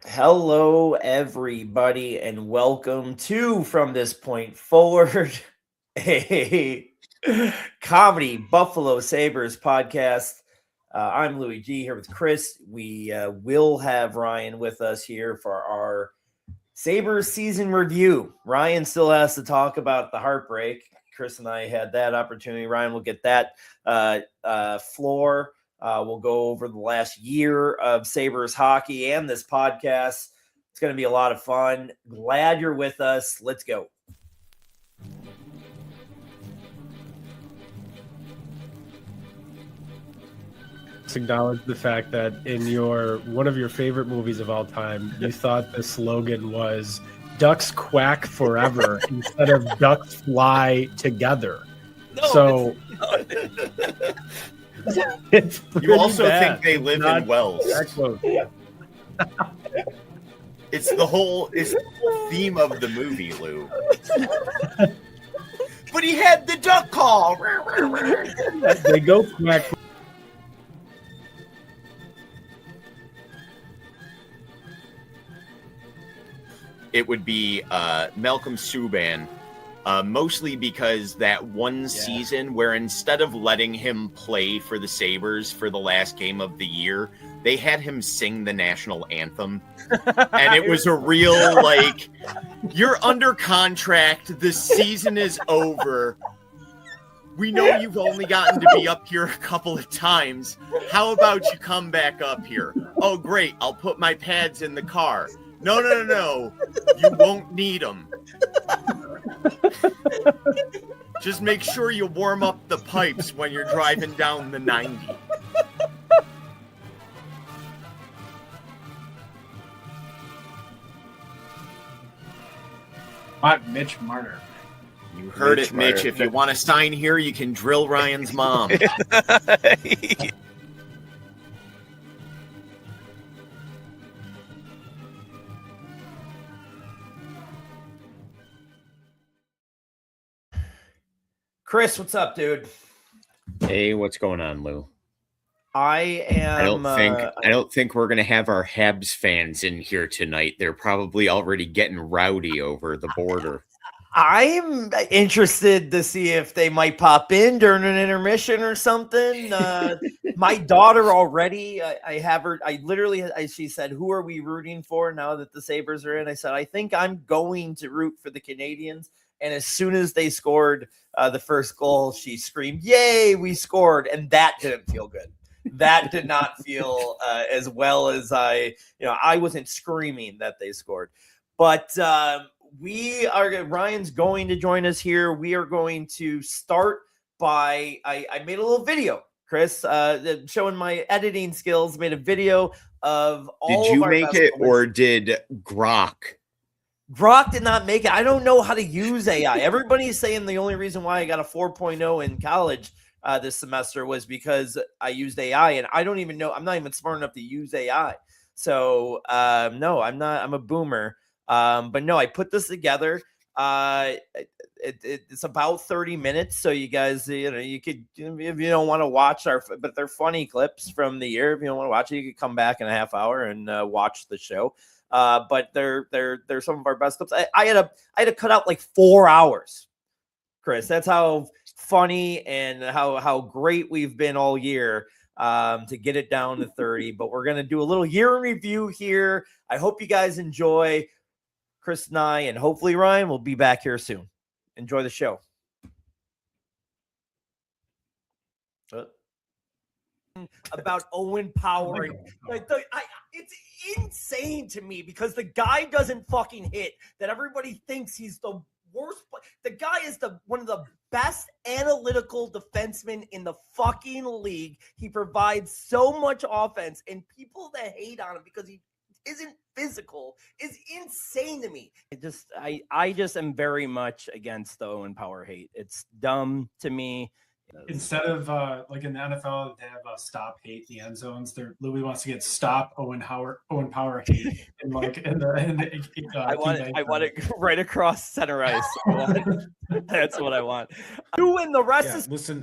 Hello, everybody, and welcome to From This Point Forward, a comedy Buffalo Sabres podcast. I'm Louis G here with Chris. We will have Ryan with us here for our Sabres season review. Ryan still has to talk about the heartbreak. Chris and I had that opportunity. Ryan will get that floor. We'll go over the last year of Sabres hockey and this podcast. It's going to be a lot of fun. Glad you're with us. Let's go. Let's acknowledge the fact that in one of your favorite movies of all time, you thought the slogan was "Ducks quack forever" instead of "Ducks fly together." No, it's You also bad. think they live in wells. It's the whole theme of the movie, Lou. But he had the duck call. They go quack. It would be Malcolm Subban, mostly because that one season where instead of letting him play for the Sabres for the last game of the year, they had him sing the national anthem. And it was a real, like, you're under contract, the season is over. We know you've only gotten to be up here a couple of times. How about you come back up here? Oh, great, I'll put my pads in the car. No. You won't need them. Just make sure you warm up the pipes when you're driving down the 90. Mitch Marner. You heard it, Mitch. If you want to sign here, you can drill Ryan's mom. Chris, what's up, dude? Hey, what's going on, Lou? I don't think we're gonna have our Habs fans in here tonight. They're probably already getting rowdy over the border. I'm interested to see if they might pop in during an intermission or something. My daughter already, I have her. She said, "Who are we rooting for now that the Sabres are in?" I said, "I think I'm going to root for the Canadians." And as soon as they scored the first goal, she screamed, "Yay, we scored!" And that didn't feel good. That did not feel as well as I wasn't screaming that they scored. But Ryan's going to join us here. We are going to start by, I made a little video, Chris, showing my editing skills, made a video of all Did you of our make best it moments. or did Grok? Grok did not make it. I don't know how to use AI. Everybody's saying the only reason why I got a 4.0 in college this semester was because I used AI, and I don't even know. I'm not even smart enough to use AI. So no, I'm not. I'm a boomer. But no, I put this together. It's about 30 minutes. So you guys, you could, if you don't want to watch but they're funny clips from the year. If you don't want to watch it, you could come back in a half hour and watch the show. But they're some of our best clips. I had to cut out like 4 hours, Chris. That's how funny and how great we've been all year to get it down to 30. But we're going to do a little year in review here. I hope you guys enjoy. Chris and I, and hopefully Ryan will be back here soon. Enjoy the show. About Owen Power. It's insane to me because the guy doesn't fucking hit, that everybody thinks he's the worst. The guy is one of the best analytical defensemen in the fucking league. He provides so much offense, and people that hate on him because he isn't physical is insane to me. I just am very much against the Owen Power hate. It's dumb to me. Instead of like in the NFL, they have stop hate the end zones. Louis wants to get stop Owen Power hate and like in the I want it right across center ice. That's what I want. You and the rest is listen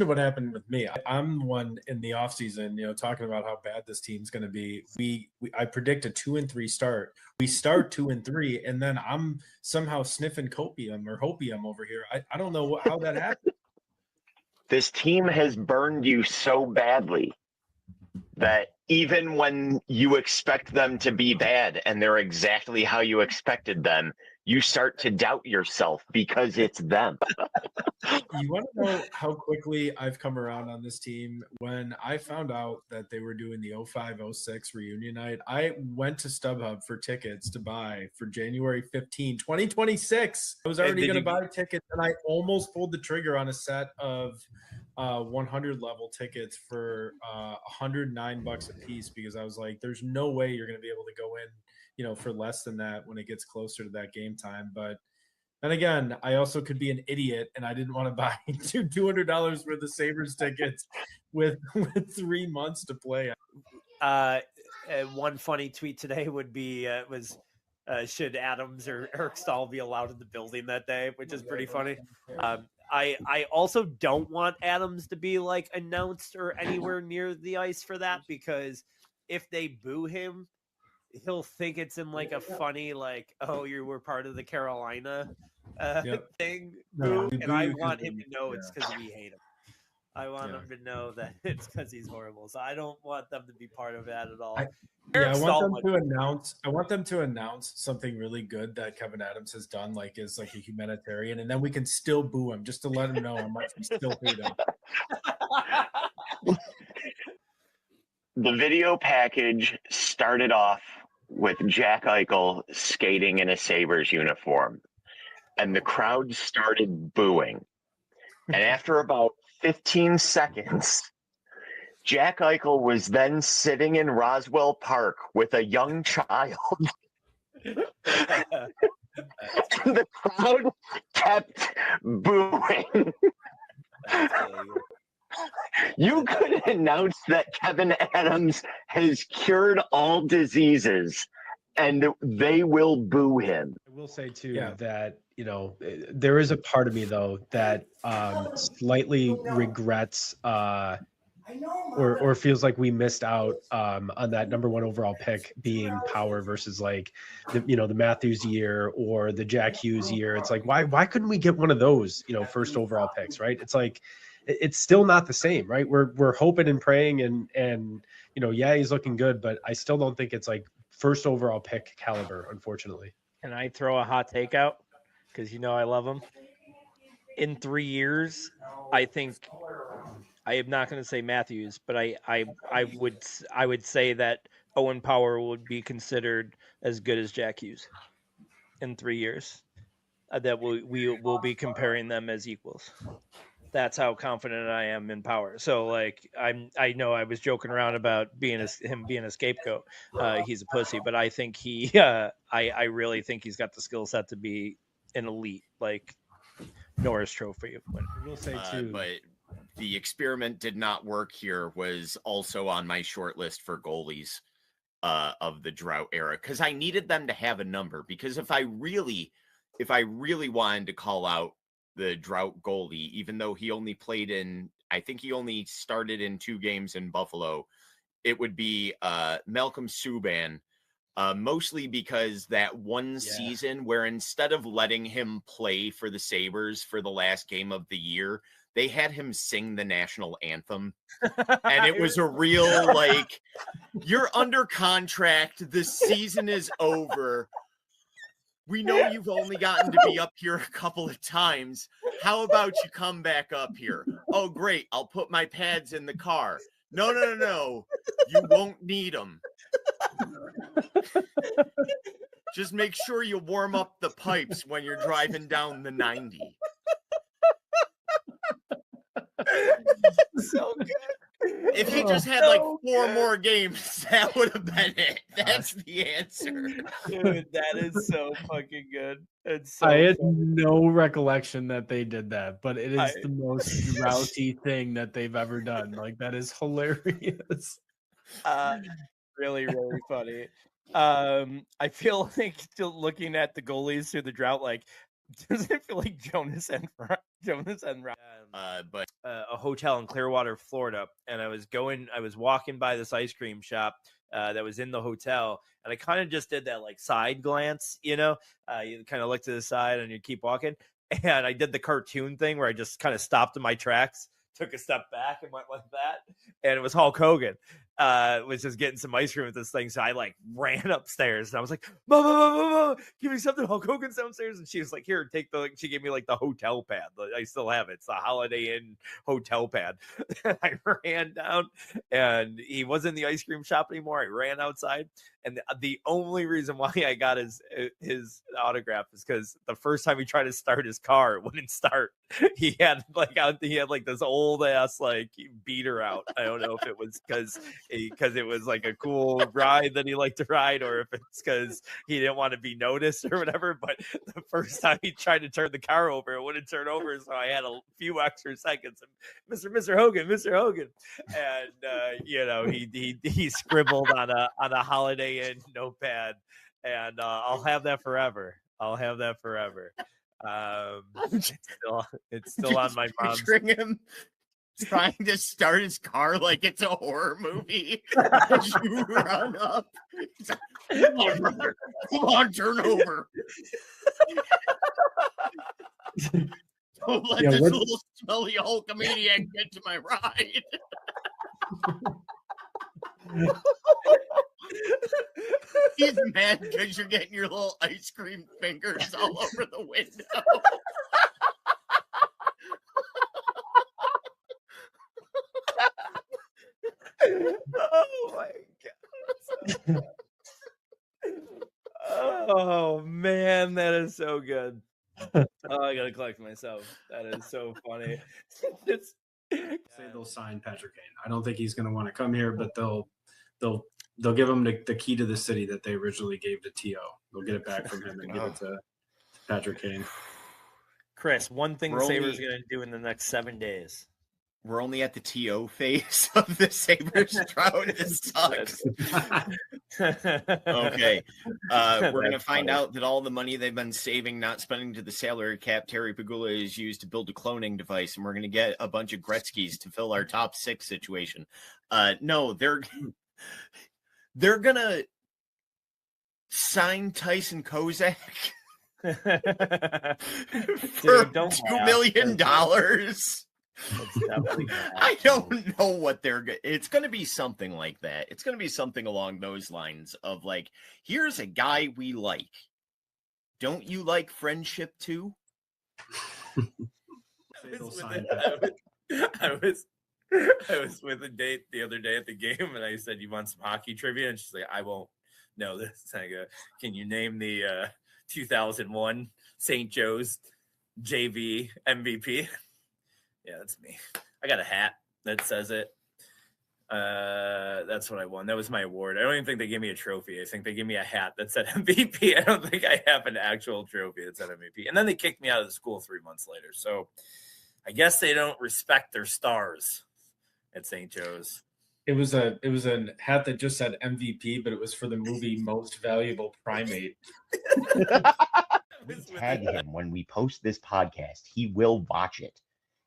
to what happened with me. I'm one in the offseason, talking about how bad this team's going to be. I predict a 2-3 start. We start 2-3, and then I'm somehow sniffing copium or hopium over here. I don't know how that happened. This team has burned you so badly that even when you expect them to be bad and they're exactly how you expected them, you start to doubt yourself because it's them. You want to know how quickly I've come around on this team? When I found out that they were doing the 05-06 reunion night, I went to StubHub for tickets to buy for January 15, 2026. I was already going to buy tickets, and I almost pulled the trigger on a set of 100 level tickets for $109 a piece, because I was like, there's no way you're going to be able to go in for less than that when it gets closer to that game time. But then again, I also could be an idiot, and I didn't want to buy $200 worth of Sabres tickets with 3 months to play. One funny tweet today would be should Adams or Eric Stahl be allowed in the building that day, which is pretty funny. I also don't want Adams to be like announced or anywhere near the ice for that, because if they boo him, he'll think it's in like a funny, like, oh, you were part of the Carolina thing. No, and I want him to know it's because we hate him. I want him to know that it's because he's horrible. So I don't want them to be part of that at all. I want them to announce something really good that Kevin Adams has done, like is like a humanitarian, and then we can still boo him just to let him know how much we still hate him. The video package started off with Jack Eichel skating in a Sabres uniform, and the crowd started booing. And after about 15 seconds, Jack Eichel was then sitting in Roswell Park with a young child. The crowd kept booing. You could announce that Kevin Adams has cured all diseases, and they will boo him. I will say too that there is a part of me though that slightly regrets or feels like we missed out on that number 1 overall pick being Power versus like the Matthews year or the Jack Hughes year. It's like why couldn't we get one of those first overall picks, right? It's like it's still not the same, right? We're hoping and praying and he's looking good, but I still don't think it's like first overall pick caliber, unfortunately. Can I throw a hot take out? Because I love him. In 3 years, I think I am not going to say Matthews, but I would say that Owen Power would be considered as good as Jack Hughes in 3 years. That we will be comparing them as equals. That's how confident I am in Power. So like I know I was joking around about him being a scapegoat. He's a pussy, but I think I really think he's got the skill set to be an elite, like Norris Trophy winner. I will say too, but the experiment did not work here. Was also on my short list for goalies of the drought era, because I needed them to have a number. Because if I really wanted to call out the drought goalie, even though he only played I think he only started in 2 games in Buffalo, it would be Malcolm Subban. Mostly because that one season where instead of letting him play for the Sabres for the last game of the year, they had him sing the national anthem. And it was a real, like, you're under contract. The season is over. We know you've only gotten to be up here a couple of times. How about you come back up here? Oh, great. I'll put my pads in the car. No. You won't need them. Just make sure you warm up the pipes when you're driving down the 90. So good. If he just had like 4 more games, that would have been it. That's the answer. Dude, that is so fucking good. It's so I had funny. no recollection that they did that, but it is I- the most droughty thing that they've ever done. Like, that is hilarious. Really, really funny. I feel like still looking at the goalies through the drought, like, doesn't it feel like Jonas and But a hotel in Clearwater, Florida, and I was walking by this ice cream shop that was in the hotel, and I kind of just did that like side glance, you kind of look to the side and you keep walking, and I did the cartoon thing where I just kind of stopped in my tracks, took a step back, and went like that, and it was Hulk Hogan. Was just getting some ice cream with this thing. So I like ran upstairs and I was like, Mama, give me something. Hulk Hogan's downstairs. And she was like, here, she gave me like the hotel pad. I still have it. It's the Holiday Inn hotel pad. I ran down and he wasn't in the ice cream shop anymore. I ran outside. And the only reason why I got his autograph is because the first time he tried to start his car, it wouldn't start. He had like this old ass like beater out. I don't know if it was because it was like a cool ride that he liked to ride, or if it's because he didn't want to be noticed or whatever. But the first time he tried to turn the car over, it wouldn't turn over, so I had a few extra seconds. Mr. Hogan, and he scribbled on a Holiday Inn notepad, and I'll have that forever. It's still on my mom's. Picturing him trying to start his car like it's a horror movie. As you run up. Come on, brother. Come on, turn over. Don't let this little smelly Hulkamaniac get to my ride. He's mad because you're getting your little ice cream fingers all over the window. Oh my god. Oh man, that is so good. Oh, I gotta collect myself. That is so funny. Say they'll sign Patrick Kane. I don't think he's going to want to come here, but they'll give him the key to the city that they originally gave to T.O. They'll get it back from him and give it to Patrick Kane. Chris, one thing the Sabres are going to do in the next 7 days. We're only at the TO phase of the Sabres drought. This sucks. Okay. We're going to find out that all the money they've been saving, not spending to the salary cap, Terry Pagula is used to build a cloning device, and we're going to get a bunch of Gretzkys to fill our top 6 situation. No, they're going to sign Tyson Kozak for $2 million. I don't know what it's going to be something like that. It's going to be something along those lines of like, here's a guy we like. Don't you like friendship too? I was with a date the other day at the game, and I said, "You want some hockey trivia?" And she's like, "I won't know this." I go, "Can you name the 2001 St. Joe's JV MVP?" Yeah, that's me. I got a hat that says it. That's what I won. That was my award. I don't even think they gave me a trophy. I think they gave me a hat that said MVP. I don't think I have an actual trophy that said MVP. And then they kicked me out of the school 3 months later. So I guess they don't respect their stars at St. Joe's. It was a hat that just said MVP, but it was for the movie Most Valuable Primate. We tag him when we post this podcast. He will watch it.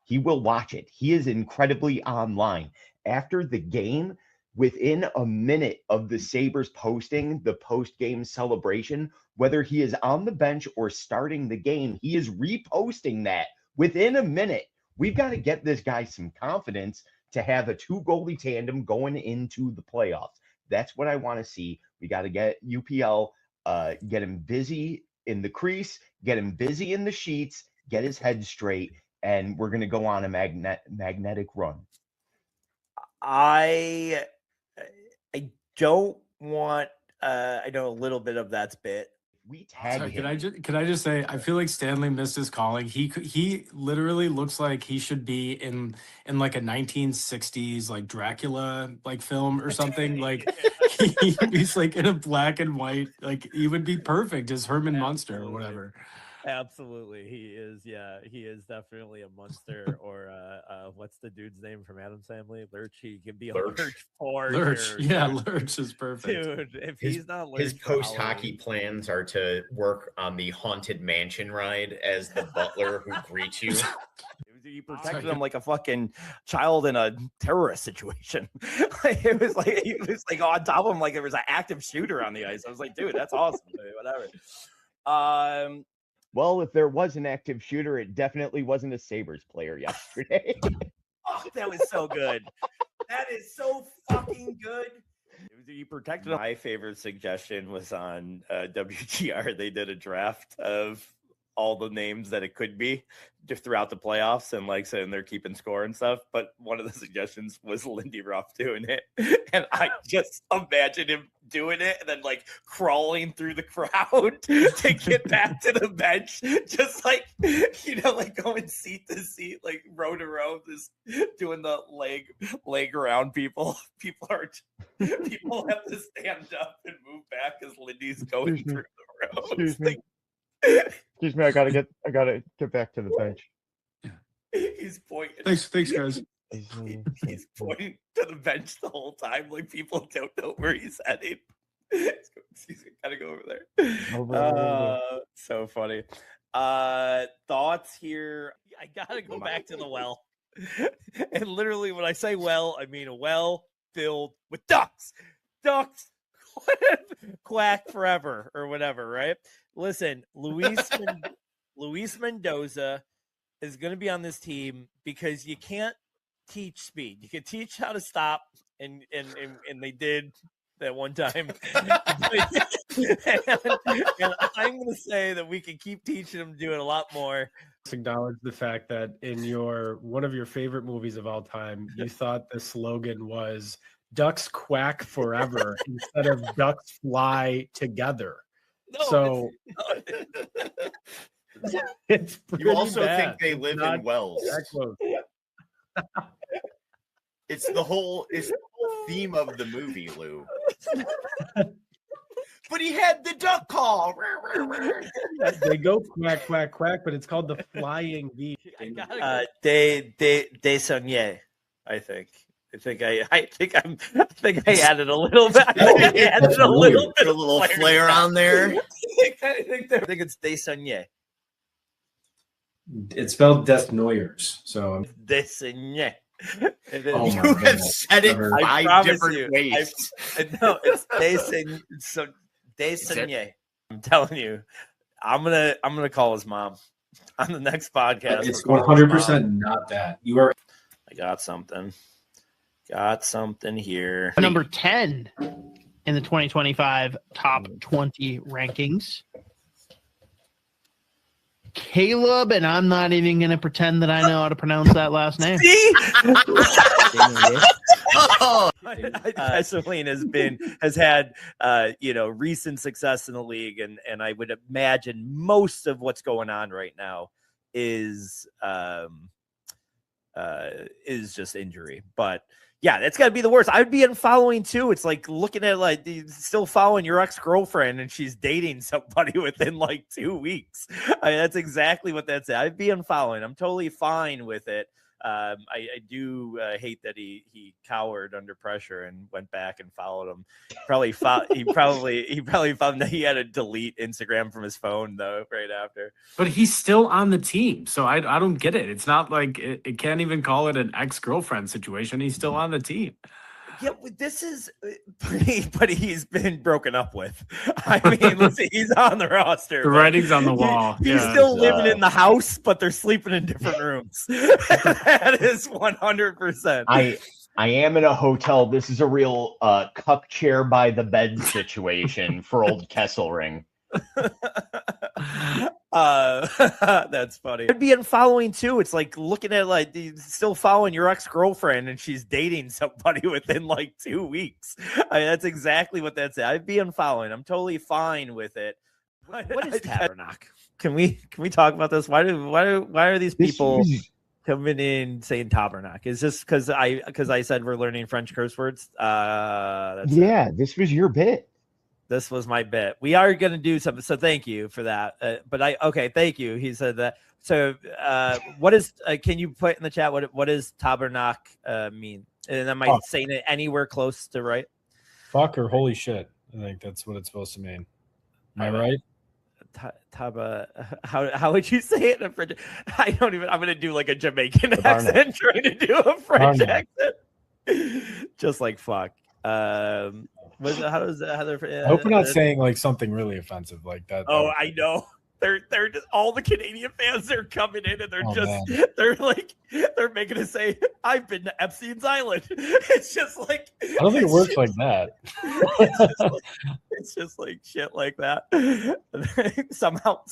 He will watch it. He is incredibly online. After the game, within a minute of the Sabres posting the post-game celebration, whether he is on the bench or starting the game, he is reposting that within a minute. We've got to get this guy some confidence to have a 2-goalie tandem going into the playoffs. That's what I want to see. We got to get UPL, get him busy in the crease, get him busy in the sheets, get his head straight, and we're going to go on a magnetic run. I don't want I know a little bit of that's bit. We tag him. Can I just say, I feel like Stanley missed his calling. He literally looks like he should be in like a 1960s like Dracula like film or something. Like he's like in a black and white, like he would be perfect as Herman Munster or whatever. Absolutely, he is. Yeah, he is definitely a monster. Or what's the dude's name from Adam's Family? Lurch. He can be a Lurch for Lurch. sure. Yeah, dude. Lurch is perfect. Dude, if His, he's not his Lurch for post hockey Halloween- plans are to work on the Haunted Mansion ride as the butler who greets you. He protected him like a fucking child in a terrorist situation. It was like he was like on top of him like there was an active shooter on the ice. I was like, dude, that's awesome. Whatever. Well, if there was an active shooter, it definitely wasn't a Sabres player yesterday. Oh, that was so good. That is so fucking good. You protected him. My favorite suggestion was on WGR. They did a draft of all the names that it could be just throughout the playoffs and like saying they're keeping score and stuff. But one of the suggestions was Lindy Ruff doing it. And I just imagine him doing it and then like crawling through the crowd to get back to the bench. Just like, like going seat to seat, like row to row, just doing the leg around people. People have to stand up and move back as Lindy's going through the row. Excuse me. Excuse me, I gotta get back to the bench. He's pointing. Thanks, guys. He's pointing to the bench the whole time, like people don't know where he's heading. He's gotta go over there. So funny. Thoughts here. I gotta go back to the well. And literally, when I say well, I mean a well filled with ducks. Ducks quack forever or whatever, right? Listen, Luis Mendoza is going to be on this team because you can't teach speed. You can teach how to stop, and they did that one time. and I'm going to say that we can keep teaching them to do it a lot more. Acknowledge the fact that in one of your favorite movies of all time, you thought the slogan was "Ducks quack forever" instead of "Ducks fly together." No, So it's You also bad. think they live in wells. That close. It's the whole theme of the movie, Lou. But he had the duck call. They go quack quack quack, but it's called the flying V. De Saunier, I think. I think I added a little bit. I added a little bit, a little flair on there. I think it's De Saunier. It's spelled Desnoyers. So De Saunier. Oh You have said it I 5 promise different you, ways. No, it's De Saunier. I'm telling you, I'm gonna call his mom on the next podcast. it's 100% not that. You are. I got something. Got something here. Number 10 in the 2025 top 20 rankings. Caleb, and I'm not even going to pretend that I know how to pronounce that last name. Celine has had recent success in the league, and I would imagine most of what's going on right now is just injury. But yeah, that's got to be the worst. I'd be unfollowing too. It's like looking at like still following your ex-girlfriend and she's dating somebody within like 2 weeks. That's exactly what that's at. I'd be unfollowing. I'm totally fine with it. I do hate that he cowered under pressure and went back and followed him. He probably found that he had to delete Instagram from his phone though right after. But he's still on the team, so I don't get it. It's not like it can't even call it an ex-girlfriend situation. He's still on the team. Yeah, this is, but he's been broken up with. I mean, listen, he's on the roster. The writing's on the wall. He's still living in the house, but they're sleeping in different rooms. That is 100%. I am in a hotel. This is a real cuck chair by the bed situation for old Kesselring. That's funny. I'd be unfollowing too. It's like looking at like still following your ex-girlfriend and she's dating somebody within like 2 weeks. That's exactly what that's at. I'd be unfollowing. I'm totally fine with it. What is Tabernacle? Can we talk about this? Why are these people coming in saying Tabernacle? Is this because I said we're learning French curse words? This was your bit. This was my bit. We are going to do something. So thank you for that. Okay. Thank you. He said that. So what is, can you put in the chat, what does tabernak mean? And am I saying it anywhere close to right? Fuck or holy shit. I think that's what it's supposed to mean. Am I right? How would you say it in French? I don't even. I'm gonna do like a Jamaican accent, trying to do a French accent, just like fuck. How does that? I hope we're not saying like something really offensive like that. Oh, I know. They're just, all the Canadian fans are coming in and they're making us say, I've been to Epstein's Island. It's just like, I don't think it works like that. It's just like shit like that. somehow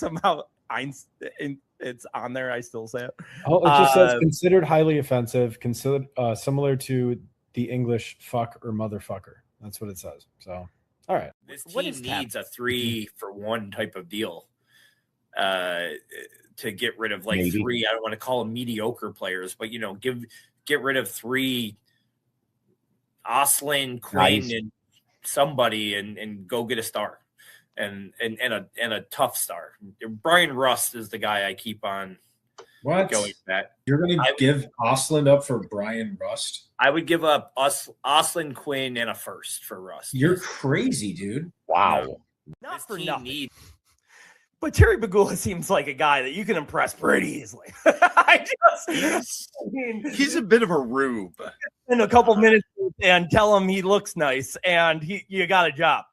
it's on there. I still say it. Oh, it just says considered highly offensive, considered similar to the English fuck or motherfucker. That's what it says. So, all right. This team needs a 3-for-1 type of deal. To get rid of like three, I don't want to call them mediocre players, but get rid of 3 Oslin, Quinn, and somebody and go get a star and a tough star. Brian Rust is the guy I keep on going back. You're gonna give Oslin up for Brian Rust? I would give up Oslin, Quinn, and a first for Rust. You're crazy, dude. Wow. Not for nothing. But Terry Pegula seems like a guy that you can impress pretty easily. He's a bit of a rube. In a couple minutes and tell him he looks nice and you got a job.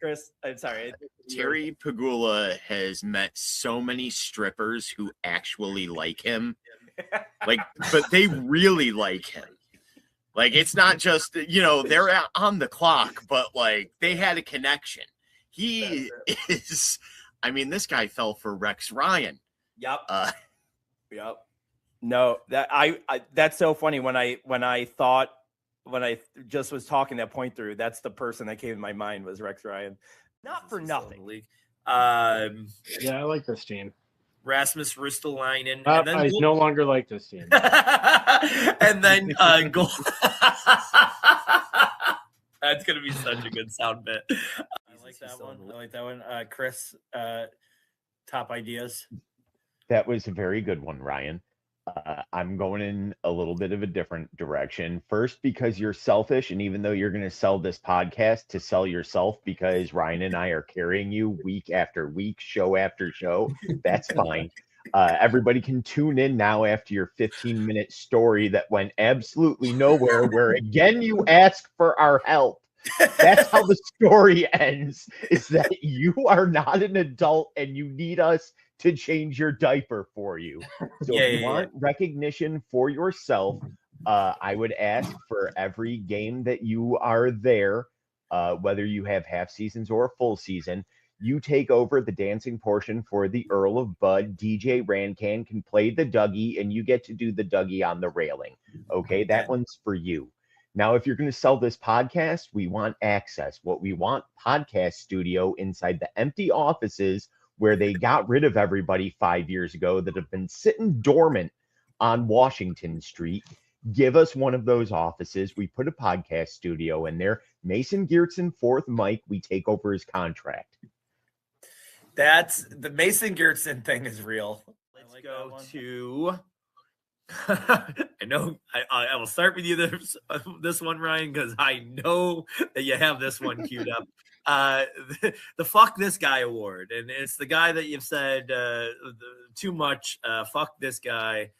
Chris, I'm sorry. Terry Pegula has met so many strippers who actually like him. But they really like him. Like, it's not just, they're on the clock, but like they had a connection. He is, this guy fell for Rex Ryan. Yep. Yep. No, that's so funny. When I just was talking that point through, that's the person that came to my mind was Rex Ryan. Not for nothing. Yeah, I like this team. Rasmus Ristolainen. And then I no longer like this team. And then goal. That's gonna be such a good sound bit. I like that one. Chris, top ideas. That was a very good one, Ryan. I'm going in a little bit of a different direction. First, because you're selfish, and even though you're going to sell this podcast to sell yourself, because Ryan and I are carrying you week after week, show after show, that's fine. Everybody can tune in now after your 15-minute story that went absolutely nowhere, where again you ask for our help. That's how the story ends, is that you are not an adult and you need us to change your diaper for you. So if you want recognition for yourself, I would ask for every game that you are there, whether you have half seasons or a full season, you take over the dancing portion for the Earl of Bud. DJ Rancan can play the Dougie, and you get to do the Dougie on the railing. Okay, that one's for you. Now, if you're going to sell this podcast, we want access. What we want, podcast studio inside the empty offices where they got rid of everybody 5 years ago that have been sitting dormant on Washington Street. Give us one of those offices. We put a podcast studio in there. Mason Geertsen, fourth mic, we take over his contract. That's the Mason Geertsen thing is real. Let's go to. I know I will start with you this one, Ryan, because I know that you have this one queued up. The Fuck This Guy award, and it's the guy that you've said too much. Fuck this guy,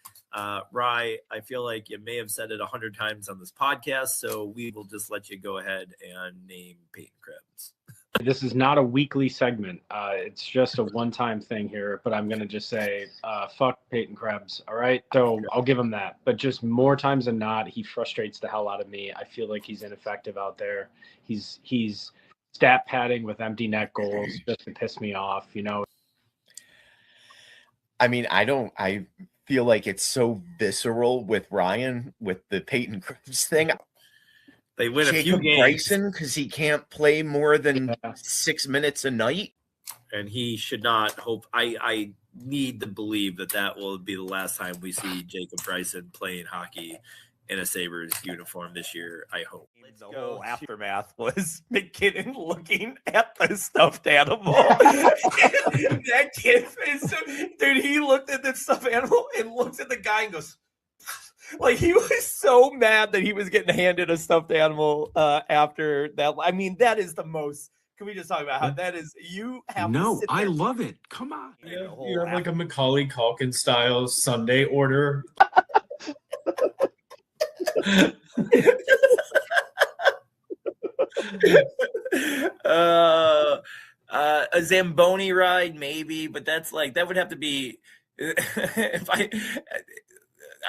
Rye. I feel like you may have said it 100 times on this podcast, so we will just let you go ahead and name Peyton Krebs. This is not a weekly segment. It's just a one-time thing here, but I'm going to just say, fuck Peyton Krebs, all right? So I'll give him that. But just more times than not, he frustrates the hell out of me. I feel like he's ineffective out there. He's stat padding with empty net goals just to piss me off, I feel like it's so visceral with Ryan with the Peyton Krebs thing. They win a few games. Bryson, because he can't play more than 6 minutes a night. And he should not hope. I need to believe that will be the last time we see Jacob Bryson playing hockey in a Sabres uniform this year, I hope. The whole aftermath was McKinnon looking at the stuffed animal. That kid is so, dude, he looked at the stuffed animal and looks at the guy and goes, like, he was so mad that he was getting handed a stuffed animal after that. I mean, that is the most. Can we just talk about how that is? You have No, to sit I there. love it. Come on. You have like a Macaulay Culkin style Sunday order. A Zamboni ride, maybe, but that's like that would have to be if I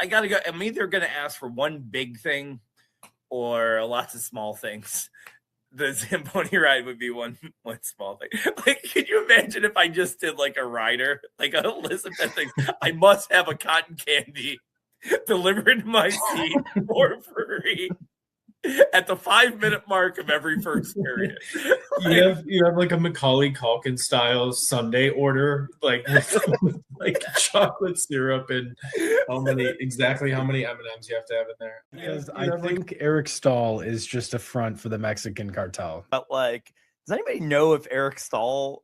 gotta go. I'm either gonna ask for one big thing or lots of small things. The Zamboni ride would be one small thing. Like, could you imagine if I just did like a rider, like a list of 10 things? I must have a cotton candy delivered to my seat for free at the 5-minute mark of every first period. You have like a Macaulay Culkin style Sunday order, like with like chocolate syrup and exactly how many M&Ms you have to have in there. Because I think Eric Stahl is just a front for the Mexican cartel. But like, does anybody know if Eric Stahl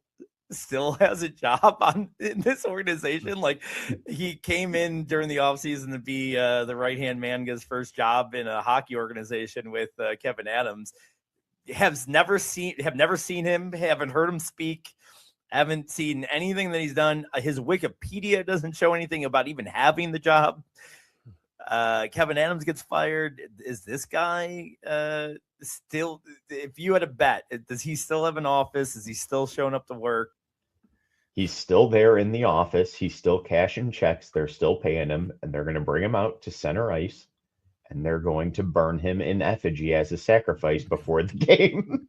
still has a job in this organization? Like, he came in during the offseason to be the right-hand man, get his first job in a hockey organization with Kevin Adams. Have never seen him, haven't heard him speak, haven't seen anything that he's done. His Wikipedia doesn't show anything about even having the job. Kevin Adams gets fired. Is this guy still, if you had a bet, does he still have an office? Is he still showing up to work? He's still there in the office. He's still cashing checks. They're still paying him, and they're going to bring him out to center ice, and they're going to burn him in effigy as a sacrifice before the game.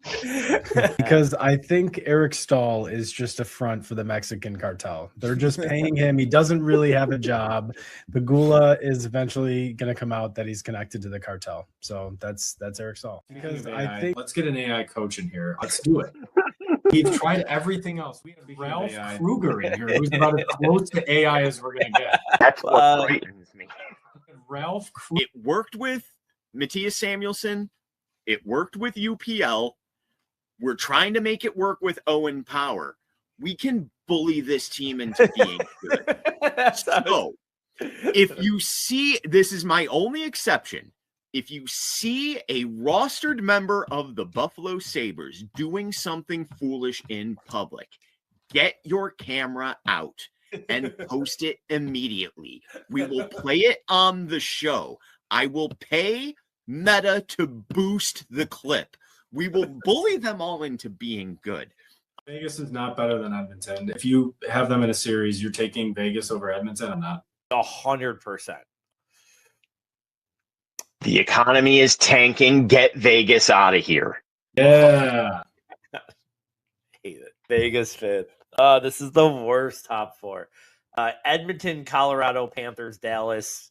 Because I think Eric Stahl is just a front for the Mexican cartel. They're just paying him. He doesn't really have a job. Pagula is eventually going to come out that he's connected to the cartel. So that's Eric Stahl. Because I think let's get an AI coach in here. Let's do it. We've tried everything else. We have Ralph Kruger in here, who's about as close to AI as we're going to get. That's what frightens me. Ralph Kruger. It worked with Matthias Samuelsson. It worked with UPL. We're trying to make it work with Owen Power. We can bully this team into being good. So, if you see, this is my only exception. If you see a rostered member of the Buffalo Sabres doing something foolish in public, get your camera out and post it immediately. We will play it on the show. I will pay Meta to boost the clip. We will bully them all into being good. Vegas is not better than Edmonton. If you have them in a series, you're taking Vegas over Edmonton. I'm not. 100%. The economy is tanking. Get Vegas out of here. Yeah. Hate it. Vegas fifth. This is the worst top four. Edmonton, Colorado, Panthers, Dallas.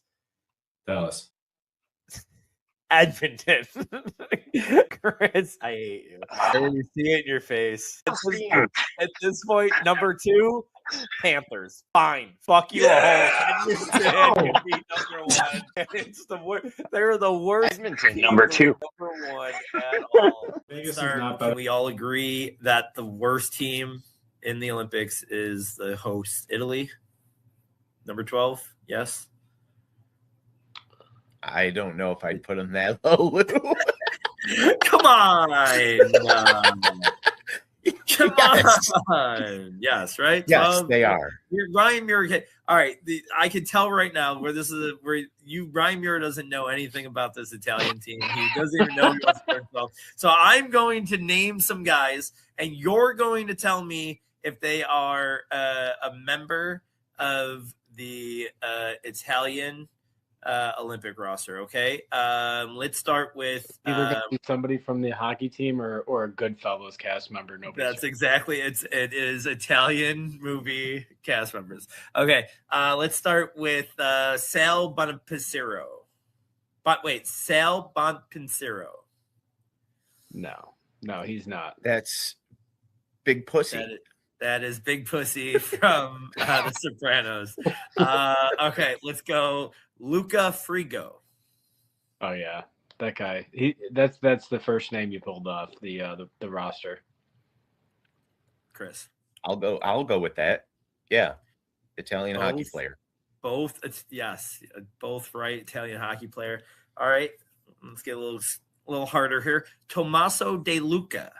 Edmonton. Chris, I hate you. I already see it in your face. At this point, number 2, Panthers. Fine. Fuck you all. Edmonton can be number 1. It's the worst. They're the worst. Edmonton, number 2. Number 1 at all. Vegas is not better. Can we all agree that the worst team in the Olympics is the host, Italy? Number 12? Yes. I don't know if I'd put them that low. Come on. Come on. Yes, right? Yes, they are. Ryan Muir. All right. I can tell right now where this is Ryan Muir doesn't know anything about this Italian team. He doesn't even know he wants to himself. So I'm going to name some guys, and you're going to tell me if they are a member of the Italian Olympic roster. Okay. Let's start with Either gonna be somebody from the hockey team or a Goodfellas cast member. That's exactly it is Italian movie cast members. Okay. Let's start with Sal Bonpensiero. Sal Bonpensiero. No, he's not. That's Big Pussy. That is Big Pussy from The Sopranos. Okay, let's go. Luca Frigo. Oh yeah, that guy. That's the first name you pulled off the roster. Chris. I'll go with that. Yeah, Italian hockey Both. player. Both, yes, both right. Italian hockey player. All right, let's get a little harder here. Tommaso De Luca.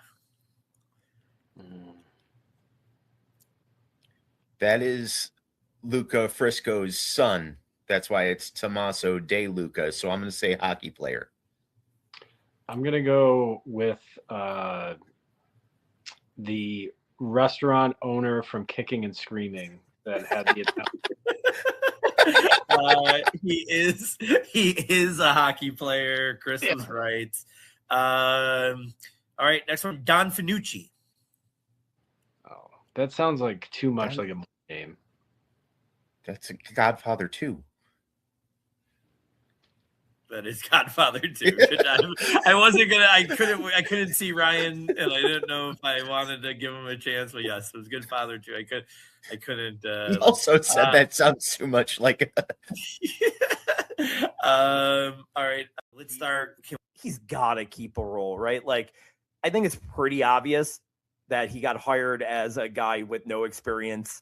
That is Luca Frisco's son. That's why it's Tommaso De Luca. So I'm going to say hockey player. I'm gonna go with the restaurant owner from Kicking and Screaming that had the He is a hockey player. Chris was right. All right, next one, Don Finucci. Oh, that sounds like too much like a name. That's a Godfather too. That is Godfather too. I wasn't gonna. I couldn't see Ryan, and I didn't know if I wanted to give him a chance. But yes, it was Godfather too. I couldn't. He also said that sounds too much like. All right, let's start. He's got to keep a role, right? Like, I think it's pretty obvious that he got hired as a guy with no experience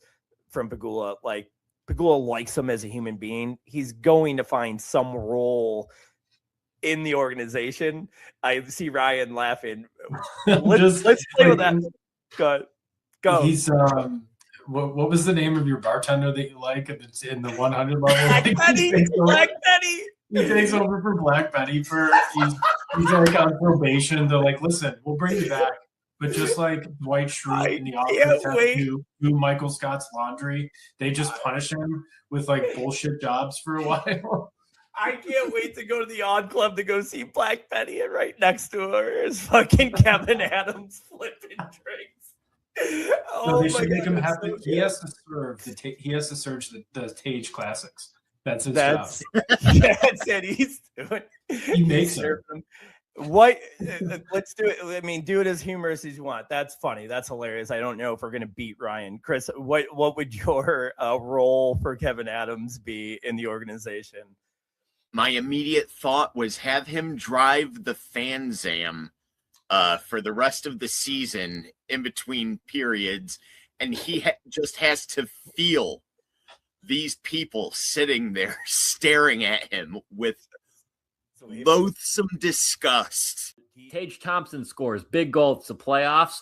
from Pegula. Like, Pegula likes him as a human being. He's going to find some role in the organization. I see Ryan laughing. Let's play with that. Go. He's what was the name of your bartender that you like in the 100 level? Black Betty. Black Betty. He takes over for Black Betty he's like on probation. They're like, listen, we'll bring you back. But just like Dwight Schrute in the office has to do Michael Scott's laundry, they just punish him with like bullshit jobs for a while. I can't wait to go to the Odd Club to go see Black Betty, and right next to her is fucking Kevin Adams flipping drinks. So they should make him have to. He has to serve the Tage classics. That's his job. That's it. He's doing. He makes them. What? Let's do it. I mean, do it as humorous as you want. That's funny. That's hilarious. I don't know if we're gonna beat Ryan. Chris, what would your role for Kevin Adams be in the organization? My immediate thought was have him drive the Fan Zam for the rest of the season in between periods, and he just has to feel these people sitting there staring at him with loathsome disgust. Tage Thompson scores big goal to playoffs.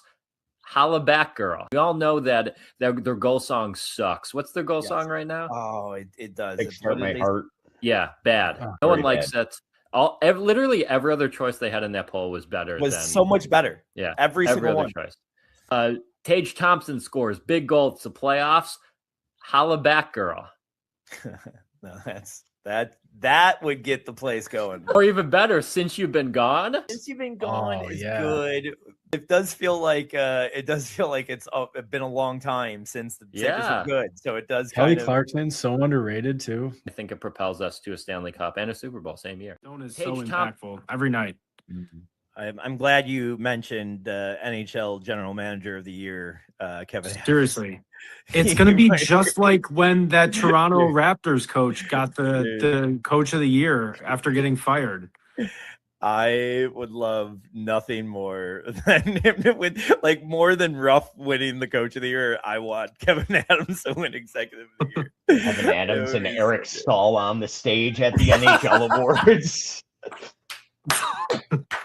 Holla back, girl. We all know that their goal song sucks. What's their goal song right now? Oh, it does. Like Start My Heart. Yeah, bad. No one likes that. Literally every other choice they had in that poll was better. So much better. Yeah, every single other one. choice. Tage Thompson scores big goal to playoffs. Holla back, girl. No, that would get the place going. Or even better, since you've been gone. Since you've been gone is good. It does feel like it's been a long time since the Sabres were good. So it does. Kelly Clarkson's so underrated too. I think it propels us to a Stanley Cup and a Super Bowl same year. Stone is so impactful every night. Mm-hmm. I'm glad you mentioned NHL General Manager of the Year, Kevin. Seriously, it's going to be just like when that Toronto Raptors coach got the Coach of the Year after getting fired. I would love nothing more than him with more than Ruff winning the Coach of the Year. I want Kevin Adams to win Executive of the Year. Kevin Adams and Eric Stahl on the stage at the NHL Awards.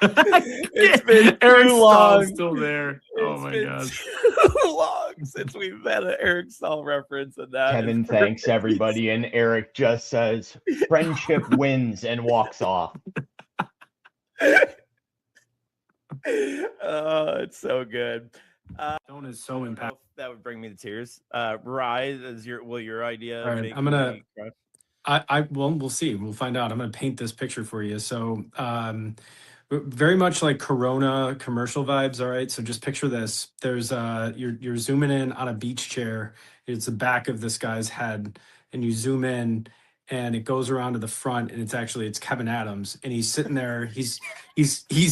It's been Eric too long. Still there. Oh my god! Too long since we've had an Eric Stahl reference, and that Kevin thanks everybody, and Eric just says, "Friendship wins," and walks off. Oh, it's so good. Stone is so impactful. That would bring me to tears. Rise is your idea. All right, I'm gonna. We'll see. We'll find out. I'm going to paint this picture for you. So, very much like Corona commercial vibes. All right. So just picture this. There's you're zooming in on a beach chair. It's the back of this guy's head, and you zoom in, and it goes around to the front, and it's Kevin Adams, and he's sitting there. He's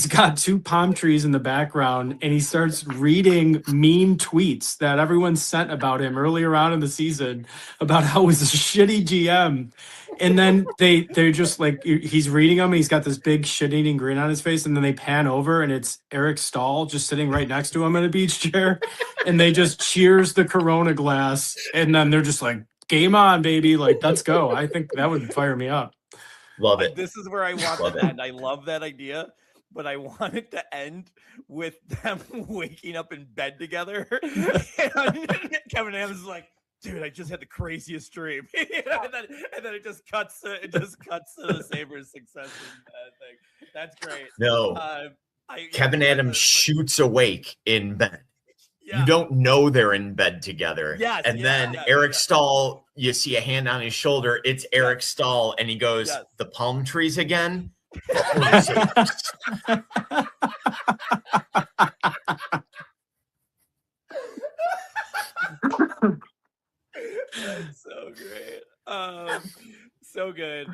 got two palm trees in the background, and he starts reading mean tweets that everyone sent about him earlier on in the season about how he was a shitty GM. And then they're just like, he's reading them. He's got this big shit-eating grin on his face, and then they pan over, and it's Eric Stahl just sitting right next to him in a beach chair, and they just cheers the Corona glass, and then they're just like, "Game on, baby! Like, let's go." I think that would fire me up. Love it. This is where I want Love to it. end. I love that idea, but I want it to end with them waking up in bed together. And Kevin Adams is like, dude, I just had the craziest dream. And then it just cuts to the Sabres success thing. That's great. No. Kevin Adams shoots awake in bed. Yeah. You don't know they're in bed together. Yes, and then Eric Stahl, you see a hand on his shoulder. It's Eric Stahl, and he goes, "The palm trees again." That's so great. So good.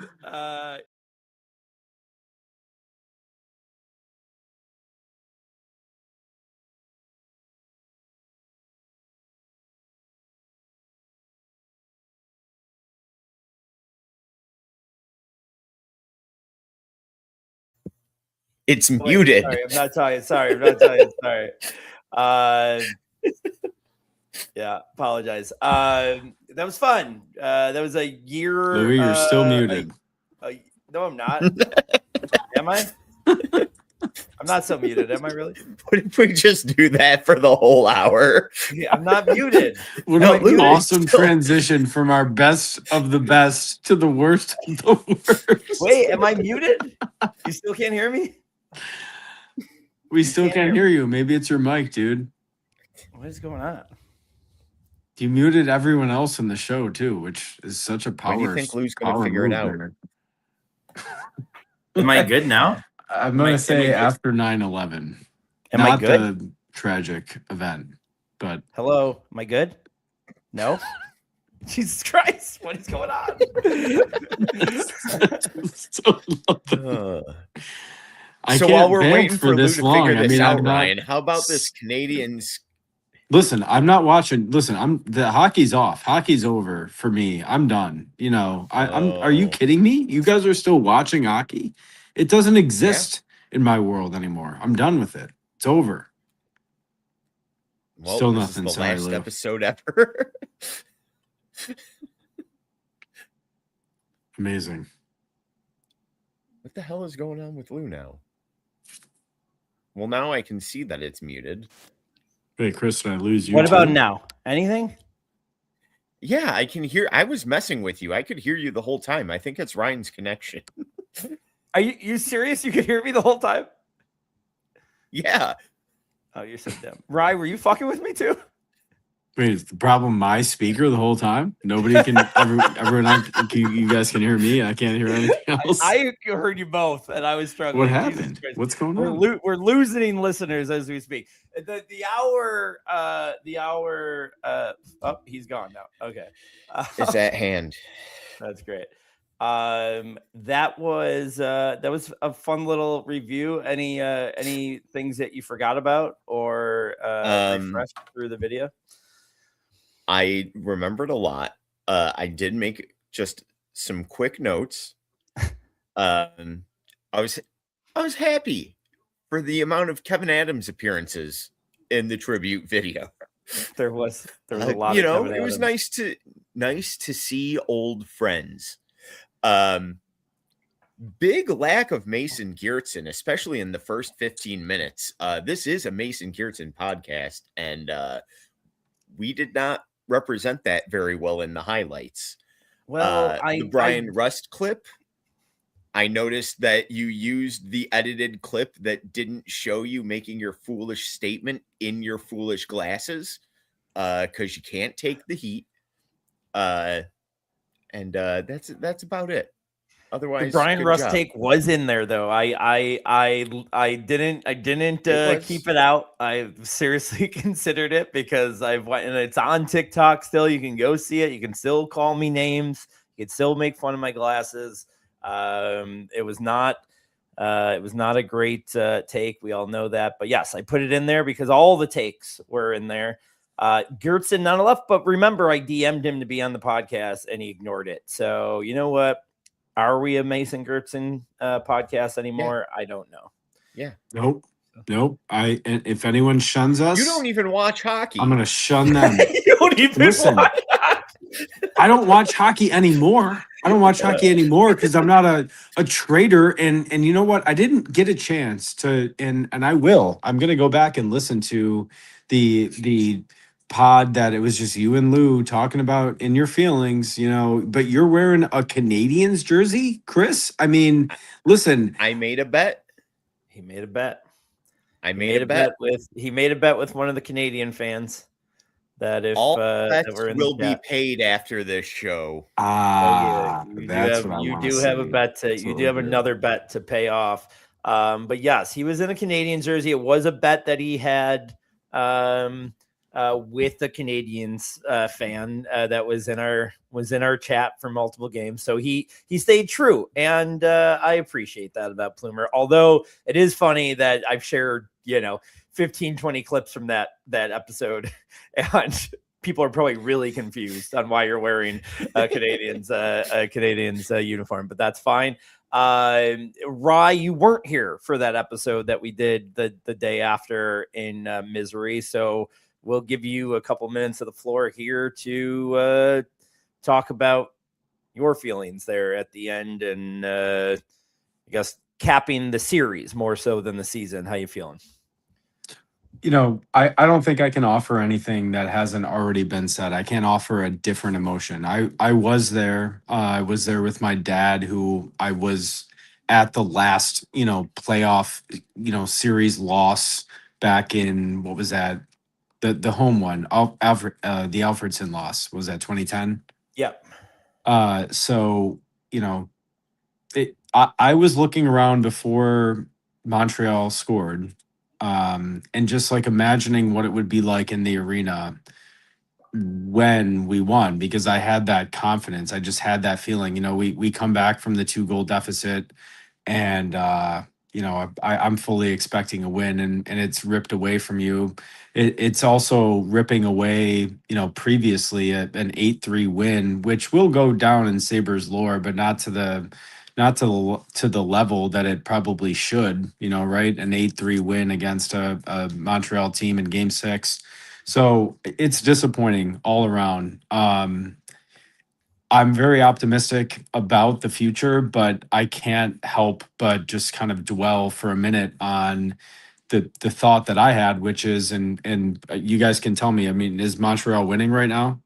It's muted. Sorry, I'm not telling you. Sorry. Yeah, apologize. That was fun. That was a year. Louis, you're still muted. No, I'm not. Am I? I'm not so muted. Am I really? What if we just do that for the whole hour? Yeah, I'm not muted. What an awesome transition from our best of the best to the worst of the worst. Wait, am I muted? You still can't hear me? We still can't hear you. Maybe it's your mic, dude. What is going on? You muted everyone else in the show too, which is such a power. When do you think Lou's going to figure it out? Am I good now? I'm going to say after 9/11. Am I good? Not the tragic event, but Hello, am I good? No. Jesus Christ, what is going on? So while we're waiting for Lou this to long, figure this out, I'm not- Ryan, how about this Canadians? Listen, I'm not watching. Listen, the hockey's off. Hockey's over for me. I'm done. You know, I'm. Are you kidding me? You guys are still watching hockey? It doesn't exist in my world anymore. I'm done with it. It's over. Well, Still this nothing. is the Sorry, last Lou. episode ever. Amazing. What the hell is going on with Lou now? Well, now I can see that it's muted. Hey, Chris, did I lose you? What about too? now? Anything? Yeah, I can hear. I was messing with you. I could hear you the whole time. I think it's Ryan's connection. Are you serious? You could hear me the whole time? Yeah. Oh, you're so dumb. Ryan, were you fucking with me too? Wait, is the problem my speaker the whole time? Nobody can. Everyone, you guys can hear me. I can't hear anything else. I heard you both, and I was struggling. What Jesus happened? Christ. What's going on? We're losing listeners as we speak. The hour. Oh, he's gone now. Okay, It's at hand. that's great. That was a fun little review. Any things that you forgot about or refreshed through the video? I remembered a lot. I did make just some quick notes. I was happy for the amount of Kevin Adams appearances in the tribute video. There was a lot. You of know, Kevin it was Adams. nice to see old friends. Big lack of Mason Geertsen, especially in the first 15 minutes. This is a Mason Geertsen podcast, and we did not represent that very well in the highlights. Well, the Brian Rust clip, I noticed that you used the edited clip that didn't show you making your foolish statement in your foolish glasses, because you can't take the heat. And that's about it. Otherwise, the Brian good Rust job. take was in there though. I didn't keep it out. I seriously considered it because and it's on TikTok still. You can go see it. You can still call me names. You can still make fun of my glasses. It was not a great take. We all know that. But yes, I put it in there because all the takes were in there. Geertsen not left, but remember I DM'd him to be on the podcast and he ignored it. So you know what? Are we a Mason Gertzen podcast anymore? I don't know. Yeah. Nope. And if anyone shuns us, You don't even watch hockey. I'm gonna shun them. You don't even watch I don't watch hockey anymore. Because I'm not a trader. And you know what? I didn't get a chance to, and I will. I'm gonna go back and listen to the pod that it was just you and Lou talking about in your feelings, but you're wearing a Canadians jersey, Chris. I mean, listen. I made a bet. He made a bet. He made a bet with one of the Canadian fans that if all that bets will be paid after this show. You do have a bet to you do have another bet to pay off. But yes, he was in a Canadian jersey. It was a bet that he had with the Canadians fan that was in our chat for multiple games. So he stayed true, and I appreciate that about Plumer. Although it is funny that I've shared 15, 20 clips from that episode, and people are probably really confused on why you're wearing a Canadians uniform, but that's fine. Rye, you weren't here for that episode that we did the day after in Misery, so we'll give you a couple minutes of the floor here to talk about your feelings there at the end, and I guess capping the series more so than the season. How you feeling? I don't think I can offer anything that hasn't already been said. I can't offer a different emotion. I was there. I was there with my dad, who I was at the last, playoff, series loss back in, what was that? The home one, the Alfredson loss. Was that 2010? Yep. So, I was looking around before Montreal scored, and just like imagining what it would be like in the arena when we won, because I had that confidence. I just had that feeling. We come back from the 2-goal deficit, and I'm fully expecting a win, and it's ripped away from you. It's also ripping away, previously an 8-3 win, which will go down in Sabres lore, but not to the level that it probably should, right? An 8-3 win against a Montreal team in Game 6. So it's disappointing all around. I'm very optimistic about the future, but I can't help but just kind of dwell for a minute on the thought that I had, which is, and you guys can tell me, I mean, is Montreal winning right now?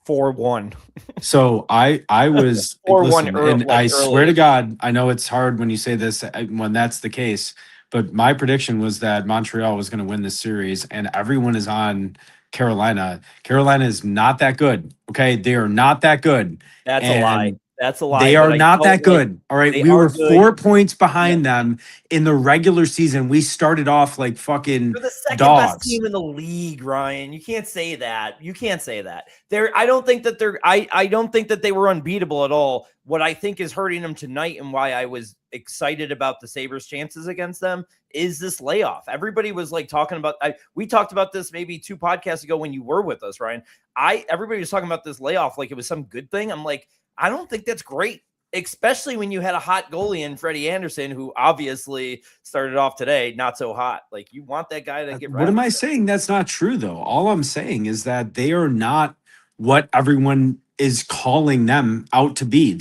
4-1. So I was 4-1 and I swear to God, I know it's hard when you say this when that's the case, but my prediction was that Montreal was going to win this series, and everyone is on Carolina. Carolina is not that good. Okay, they are not that good. That's a lie. That's a lie. They are not that good. All right. We were 4 points behind them in the regular season. We started off like fucking They're the second dogs. best team in the league, Ryan. You can't say that. I don't think that they were unbeatable at all. What I think is hurting them tonight, and why I was excited about the Sabres' chances against them, is this layoff. Everybody was like talking about, we talked about this maybe 2 podcasts ago when you were with us, Ryan. Everybody was talking about this layoff like it was some good thing. I'm like, I don't think that's great, especially when you had a hot goalie in Freddie Anderson, who obviously started off today not so hot. Like, you want that guy to get right. What am I saying? That's not true, though. All I'm saying is that they are not what everyone is calling them out to be.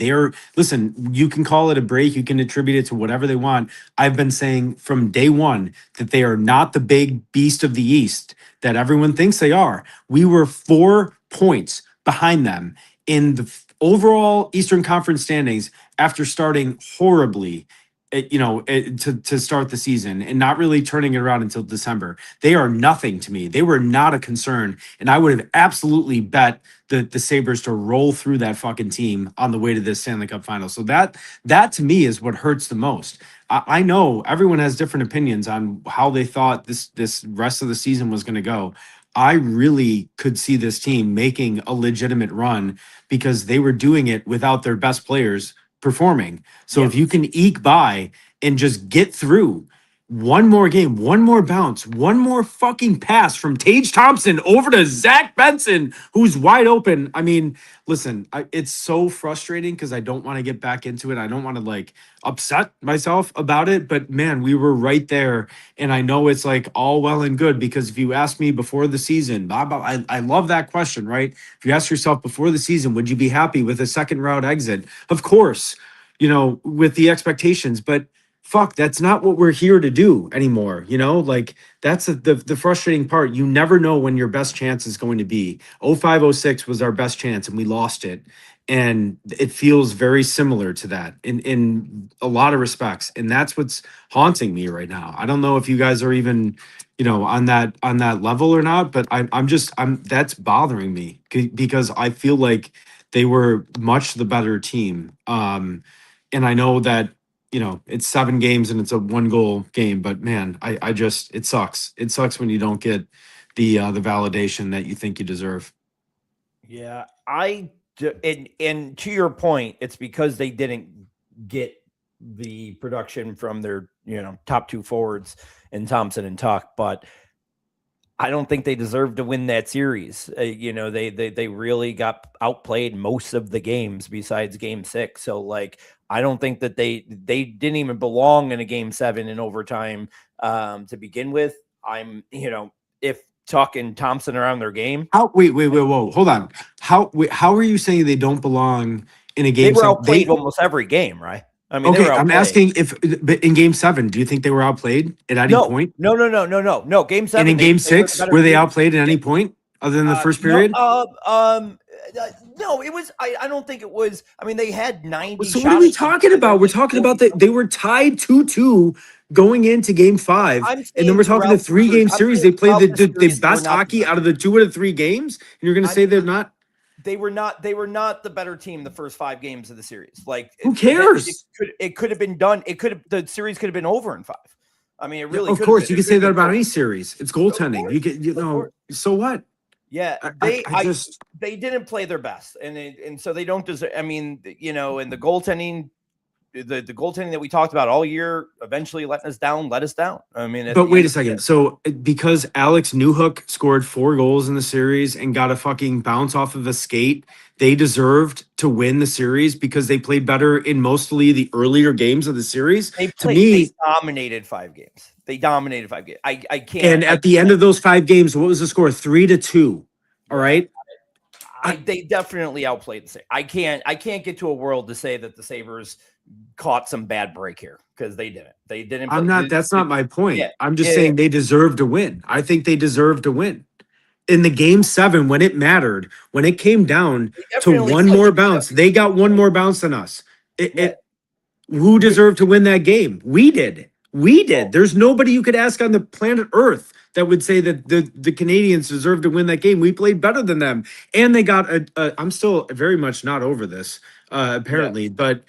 Listen, you can call it a break. You can attribute it to whatever they want. I've been saying from day one that they are not the big beast of the East that everyone thinks they are. We were 4 points behind them in the overall Eastern Conference standings after starting horribly, to start the season and not really turning it around until December. They are nothing to me. They were not a concern, and I would have absolutely bet the Sabres to roll through that fucking team on the way to this Stanley Cup final. So that to me is what hurts the most. I know everyone has different opinions on how they thought this rest of the season was going to go. I really could see this team making a legitimate run because they were doing it without their best players performing. So if you can eke by and just get through one more game, one more bounce, one more fucking pass from Tage Thompson over to Zach Benson, who's wide open. I mean, listen, it's so frustrating because I don't want to get back into it. I don't want to like upset myself about it, but man, we were right there. And I know it's like all well and good because if you asked me before the season, I love that question, right? If you ask yourself before the season, would you be happy with a second round exit? Of course, with the expectations, but fuck, that's not what we're here to do anymore. Like that's the frustrating part. You never know when your best chance is going to be. 0506 was our best chance and we lost it. And it feels very similar to that in a lot of respects. And that's what's haunting me right now. I don't know if you guys are even, on that level or not, but I'm that's bothering me because I feel like they were much the better team. And I know that it's 7 games and it's a 1-goal game, but man, I just, it sucks. It sucks when you don't get the validation that you think you deserve. Yeah, and to your point, it's because they didn't get the production from their, top 2 forwards in Thompson and Tuck, but I don't think they deserve to win that series. They really got outplayed most of the games besides game 6. So like, I don't think that they didn't even belong in a game 7 in overtime to begin with. If Tuck and Thompson are on their game. Wait, whoa, hold on. How are you saying they don't belong in a game? They were outplayed almost every game, right? I mean, okay, I'm asking but in game 7, do you think they were outplayed at any point? No. Game 7. And in game 6, were they outplayed at any point other than the first period? No, it was. I don't think it was. I mean, they had 90. So what are we talking about? We're talking about they were tied 2-2 going into game 5, and then we're talking the 3-game series. They played the best hockey out of the 2 out of 3 games, and you're going to say they're not. They were not the better team the first 5 games of the series. Like, who cares? It could have been done. The series could have been over in 5. I mean, it really. Of course, you can say that about any series. It's goaltending. So what? Yeah, they didn't play their best, and so they don't deserve. I mean, and the goaltending. The goaltending that we talked about all year eventually let us down. I mean, but wait a second. So because Alex Newhook scored 4 goals in the series and got a fucking bounce off of a skate, they deserved to win the series because they played better in mostly the earlier games of the series. They dominated 5 games. I can't. And at the end of those 5 games, what was the score? 3-2. All right. They definitely outplayed the Sabres. I can't get to a world to say that the Sabres caught some bad break here because they didn't. That's not my point. Yeah, I'm just saying they deserve to win. I think they deserve to win. In the game 7, when it mattered, when it came down to one more bounce, they got one more bounce than us. Who deserved to win that game? We did. There's nobody you could ask on the planet Earth that would say that the Canadians deserve to win that game. We played better than them. And they got I'm still very much not over this, apparently, but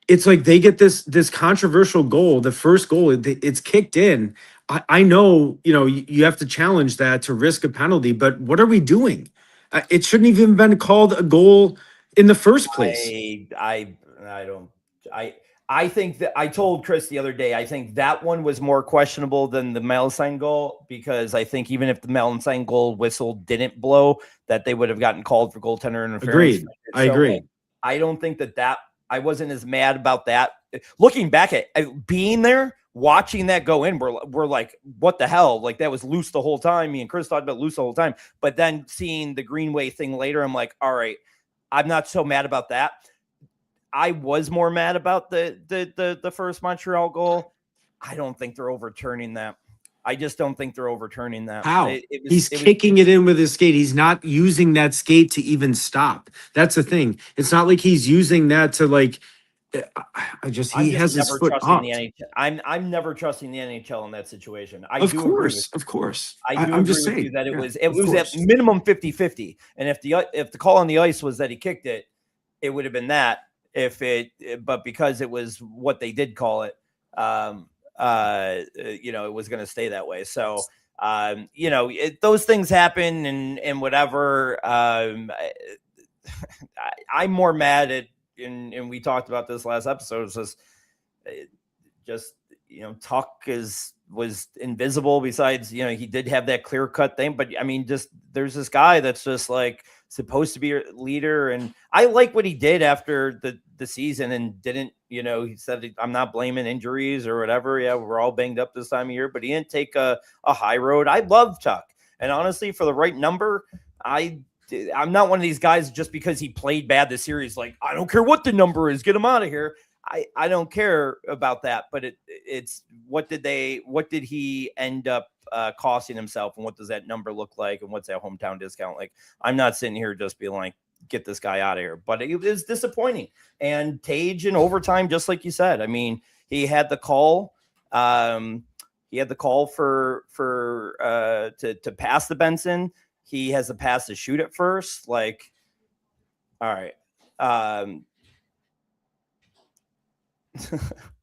it's like they get this controversial goal, the first goal, it's kicked in. I know, you have to challenge that to risk a penalty, but what are we doing? It shouldn't even been called a goal in the first place. I think that I told Chris the other day, I think that one was more questionable than the Melanson goal, because I think even if the Melanson goal whistle didn't blow, that they would have gotten called for goaltender interference. Agreed. I agree. I don't think that I wasn't as mad about that. Looking back at being there, watching that go in, we're like, what the hell? Like, that was loose the whole time. Me and Chris talked about loose the whole time. But then seeing the Greenway thing later, I'm like, all right, I'm not so mad about that. I was more mad about the first Montreal goal. I don't think they're overturning that. I just don't think they're overturning that. How? He's kicking it in with his skate. He's not using that skate to even stop. That's the thing. It's not like he's using that to like. He has his foot up. I'm never trusting the NHL in that situation. Of course. I do agree with you that it was at minimum 50-50. And if the call on the ice was that he kicked it, it would have been that. But because it was what they did call it, it was going to stay that way. So, those things happen and whatever. I'm more mad at, and we talked about this last episode, it's just Tuck was invisible. Besides, he did have that clear cut thing, but I mean, just there's this guy that's just like supposed to be a leader, and I like what he did after the season, and didn't, he said, I'm not blaming injuries or whatever. Yeah, we're all banged up this time of year, but he didn't take a high road. I love Tuck, and honestly, for the right number, I'm not one of these guys just because he played bad this series. Like, I don't care what the number is, get him out of here. I don't care about that, but it's what did he end up costing himself, and what does that number look like, and what's that hometown discount like? I'm not sitting here just being like, get this guy out of here, but it is disappointing. And Tage in overtime, just like you said, I mean, he had the call. He had the call for to pass the Benson. He has the pass to shoot at first. Like, all right.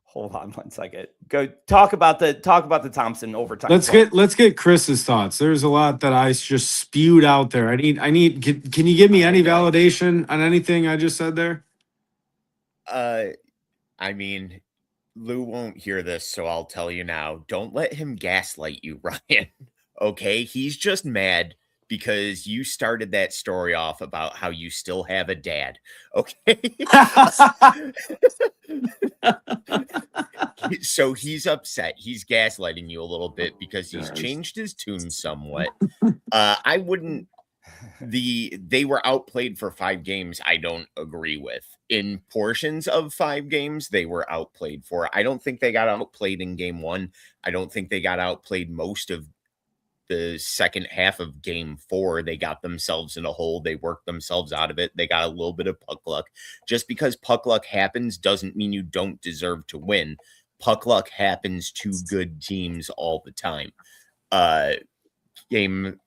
Hold on one second. Go talk about the Thompson overtime. Let's get Chris's thoughts. There's a lot that I just spewed out there. Can you give me any validation on anything I just said there? I mean, Lou won't hear this, so I'll tell you now. Don't let him gaslight you, Ryan. Okay? He's just mad because you started that story off about how you still have a dad. Okay? So he's upset. He's gaslighting you a little bit because he's changed his tune somewhat. I wouldn't. They were outplayed for 5 games. I don't agree with. In portions of 5 games, they were outplayed for. I don't think they got outplayed in game 1. I don't think they got outplayed most of the second half of game 4. They got themselves in a hole. They worked themselves out of it. They got a little bit of puck luck. Just because puck luck happens doesn't mean you don't deserve to win. Puck luck happens to good teams all the time. Game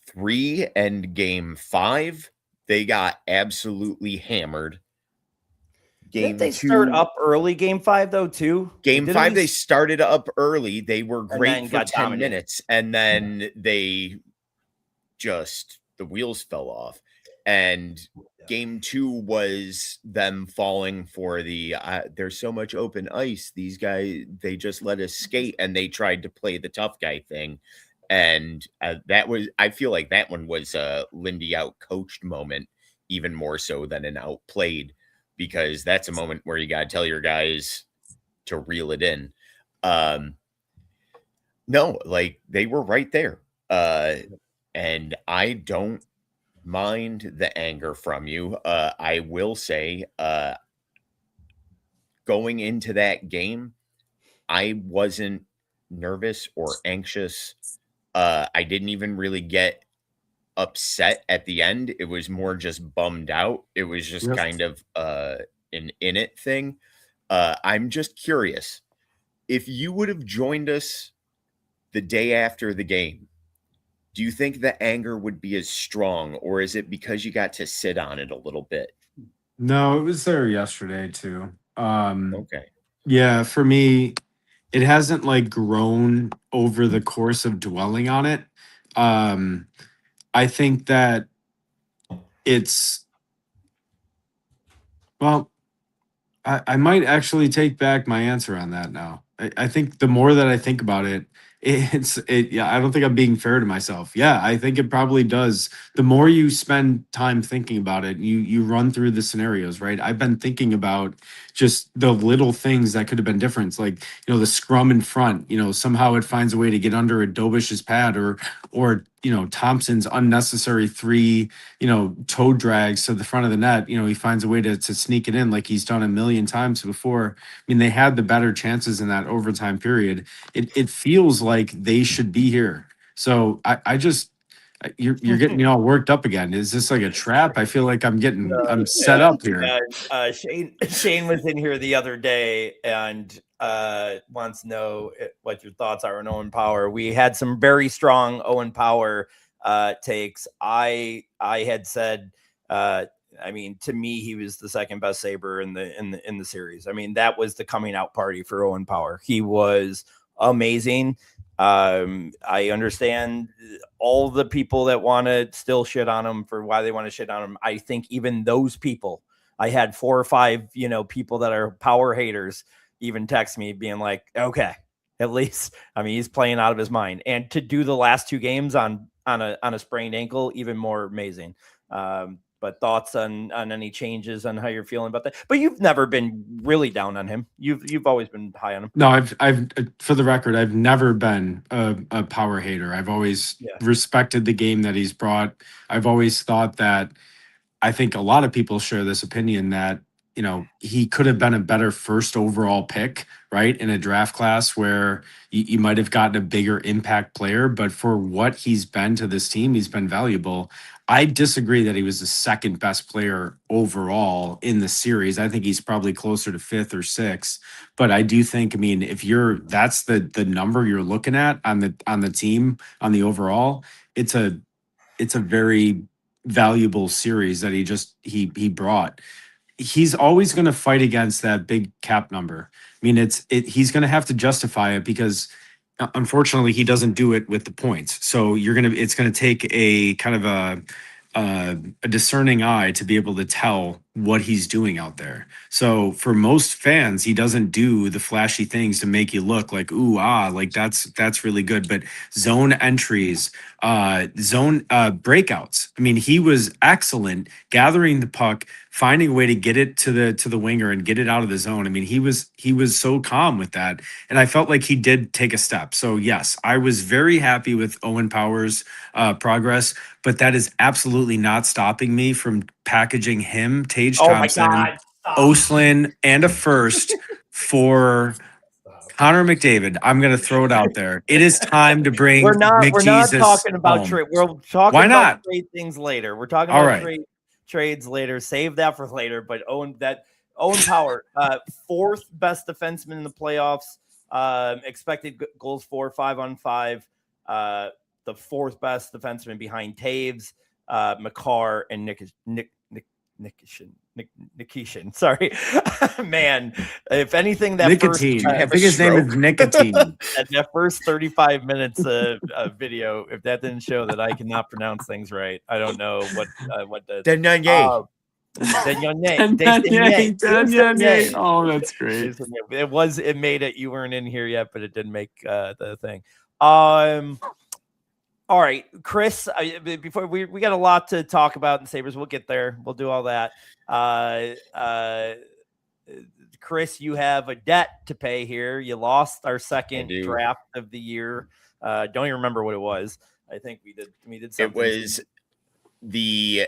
3 and game 5, they got absolutely hammered. Didn't they start up early game 5 though too? Game 5 they started up early. They were great for 10 minutes, and then the wheels fell off. And game 2 was them falling for there's so much open ice. These guys, they just let us skate, and they tried to play the tough guy thing. And I feel like that one was a Lindy out-coached moment, even more so than an outplayed, because that's a moment where you got to tell your guys to reel it in. No, like, they were right there. And I don't mind the anger from you. I will say, going into that game, I wasn't nervous or anxious. I didn't even really get upset at the end. It was more just bummed out. It was just kind of an in it thing. I'm just curious, if you would have joined us the day after the game, do you think the anger would be as strong, or is it because you got to sit on it a little bit? No, it was there yesterday too. Okay. Yeah, for me, it hasn't like grown over the course of dwelling on it. I think that it's, well, I might actually take back my answer on that now. I think the more that I think about it, yeah, I don't think I'm being fair to myself. Yeah, I think it probably does. The more you spend time thinking about it, you run through the scenarios, right? I've been thinking about just the little things that could have been different. Like, the scrum in front, somehow it finds a way to get under a Dobish's pad, or Thompson's unnecessary 3, toe drags to the front of the net. He finds a way to sneak it in like he's done a million times before. I mean, they had the better chances in that overtime period. It feels like they should be here. So I just, you're getting me all worked up again. Is this like a trap? I feel like I'm set up here. Shane was in here the other day and wants to know what your thoughts are on Owen Power. We had some very strong Owen Power takes. I had said, I mean, to me, he was the second best Sabre in the series. I mean, that was the coming out party for Owen Power. He was amazing. I understand all the people that want to still shit on him for why they want to shit on him. I think even those people I had 4 or 5, people that are power haters even text me being like, okay, at least, I mean, he's playing out of his mind. And to do the last 2 games on a sprained ankle, even more amazing. But thoughts on any changes on how you're feeling about that? But you've never been really down on him. You've always been high on him. No, I've for the record, I've never been a power hater. I've always respected the game that he's brought. I've always thought that, I think a lot of people share this opinion that, he could have been a better first overall pick, right? In a draft class where you might have gotten a bigger impact player, but for what he's been to this team, he's been valuable. I disagree that he was the second best player overall in the series. I think he's probably closer to 5th or 6th, but I do think, I mean, if that's the number you're looking at on the team, on the overall, it's a very valuable series that he brought. He's always going to fight against that big cap number. I mean, he's going to have to justify it because unfortunately he doesn't do it with the points. So it's going to take a kind of a discerning eye to be able to tell what he's doing out there. So for most fans, he doesn't do the flashy things to make you look like, ooh, like that's really good. But zone entries, zone breakouts. I mean, he was excellent gathering the puck, finding a way to get it to the winger and get it out of the zone. I mean, he was so calm with that. And I felt like he did take a step. So yes, I was very happy with Owen Power's progress, but that is absolutely not stopping me from packaging him, Tage Thompson, Oslin, and a first for Connor McDavid. I'm going to throw it out there. It is time to bring We're not talking about home. trade. We're talking Why about not? trade things later. We're talking All about right. trades later. Save that for later. But Owen Power, 4th best defenseman in the playoffs. Expected goals for 5 on 5. The 4th best defenseman behind Taves, Makar, and Nikishin. Sorry, man. If anything, that Nicotine. first, I think his name is Nicotine. and that first 35 minutes of video, if that didn't show that I cannot pronounce things right, I don't know what the Denyanye. Denyanye. Oh, that's great. It made it. You weren't in here yet, but it didn't make the thing. All right, Chris, before we got a lot to talk about in Sabres. We'll get there. We'll do all that. Chris, you have a debt to pay here. You lost our second draft of the year. Don't even remember what it was. I think we did something. It was the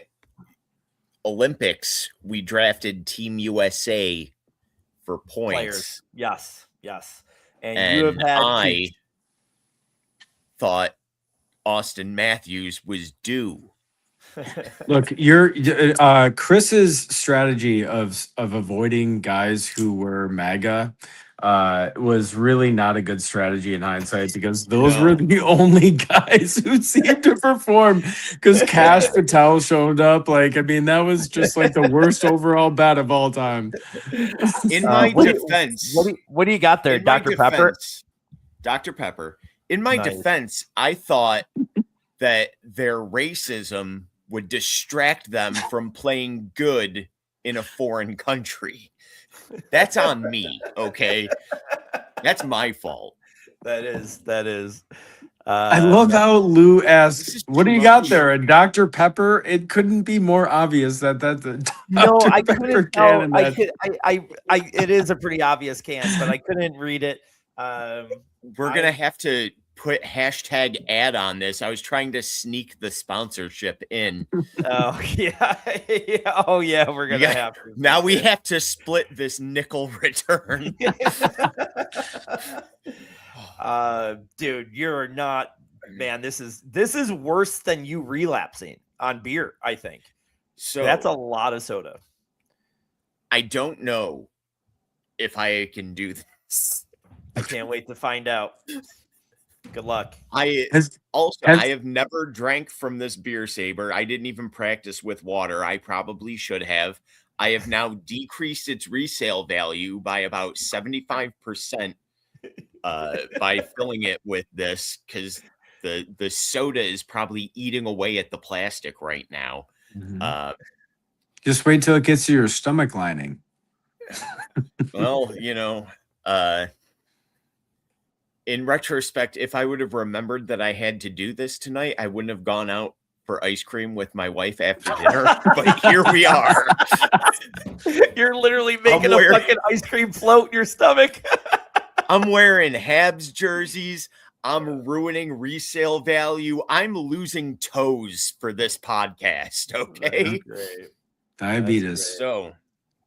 Olympics. We drafted Team USA for points. Players. Yes. And you have had I thought Austin Matthews was due. Look, Chris's strategy of avoiding guys who were MAGA was really not a good strategy in hindsight, because those were the only guys who seemed to perform. Because Cash Patel showed up. That was just like the worst overall bet of all time. In my defense, what do you got there, Dr. Pepper? Dr. Pepper. In my defense, I thought that their racism would distract them from playing good in a foreign country. That's on me, okay? That's my fault. That is. I love how Lou asks, "What do you got there?" And Dr. Pepper. It couldn't be more obvious that that's a Dr. I Pepper couldn't can. it is a pretty obvious can, but I couldn't read it. We're gonna have to put hashtag ad on this. I was trying to sneak the sponsorship in. Oh yeah. Oh yeah, we're gonna have to. Now we have to split this nickel return. Dude, you're not, man. This is worse than you relapsing on beer, I think. So that's a lot of soda. I don't know if I can do this. I can't wait to find out. Good luck. I have never drank from this beer saber. I didn't even practice with water. I probably should have. I have now decreased its resale value by about 75% by filling it with this, because the soda is probably eating away at the plastic right now. Mm-hmm. Just wait till it gets to your stomach lining. Well, in retrospect, if I would have remembered that I had to do this tonight, I wouldn't have gone out for ice cream with my wife after dinner. But here we are. You're literally making a fucking ice cream float in your stomach. I'm wearing Habs jerseys. I'm ruining resale value. I'm losing toes for this podcast. Okay. Great. Diabetes. So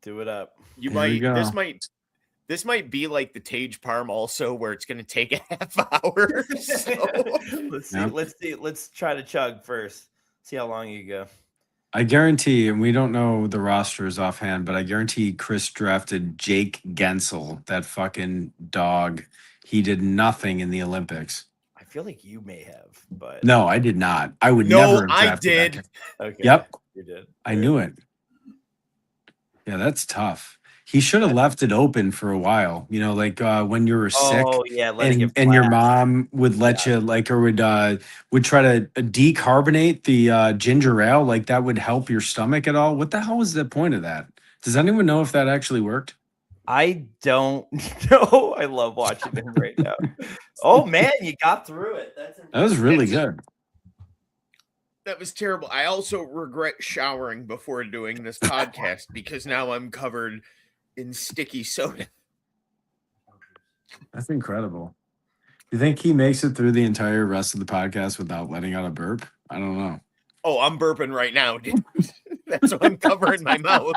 do it up. This might be like the Tage Parm also, where it's going to take a half hour. So. Let's try to chug first. See how long you go. I guarantee, and we don't know the rosters offhand, but I guarantee Chris drafted Jake Gensel, that fucking dog. He did nothing in the Olympics. I feel like you may have, but no, I did not. I would never have drafted I did. that guy. Okay. Yep. You did. I knew it. Yeah, that's tough. He should have left it open for a while, like when you were sick. Oh yeah, and your mom would let you or would try to decarbonate the ginger ale, like that would help your stomach at all. What the hell was the point of that? Does anyone know if that actually worked? I don't know. I love watching him right now. Oh man, you got through it. That was really good. That was terrible. I also regret showering before doing this podcast because now I'm covered in sticky soda. That's incredible. You think he makes it through the entire rest of the podcast without letting out a burp? I don't know. Oh, I'm burping right now, dude. That's why I'm covering my mouth.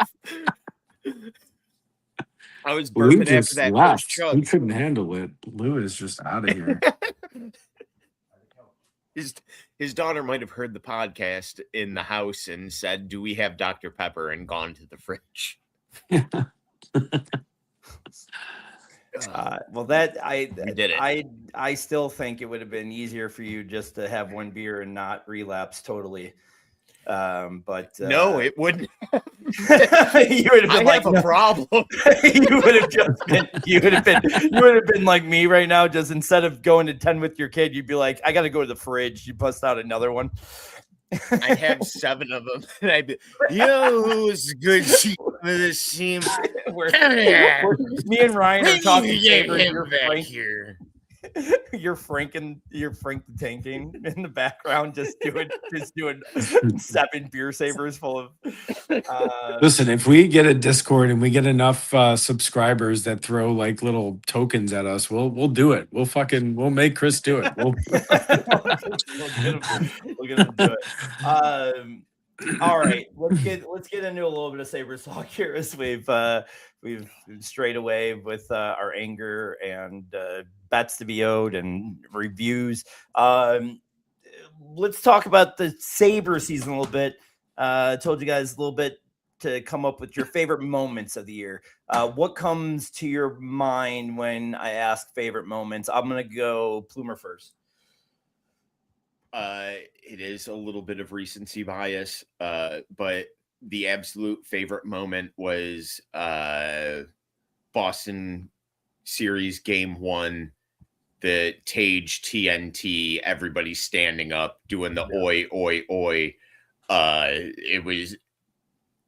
I was burping after that first chug. He couldn't handle it. Lou is just out of here. His daughter might have heard the podcast in the house and said, "Do we have Dr. Pepper?" and gone to the fridge. Well, that we did it. I still think it would have been easier for you just to have one beer and not relapse totally. But no, it wouldn't. You would have been have a problem. You would have been like me right now. Just instead of going to 10 with your kid, you'd be like, I got to go to the fridge. You bust out another one. I have 7 of them. And I'd be, who's good team for this team? Me and Ryan are talking. You're back here. You're Frank the Tanking in the background, just doing 7 beer savers full of. Listen, if we get a Discord and we get enough subscribers that throw like little tokens at us, we'll do it. We'll make Chris do it. We'll get him to do it. All right, let's get into a little bit of Sabres talk here as we've strayed away with our anger and bets to be owed and reviews. Let's talk about the Sabres season a little bit. I told you guys a little bit to come up with your favorite moments of the year. What comes to your mind when I ask favorite moments? I'm going to go Plumer first. It is a little bit of recency bias, but the absolute favorite moment was Boston series game 1, the Tage TNT, everybody standing up, doing the oi, oi, oi. It was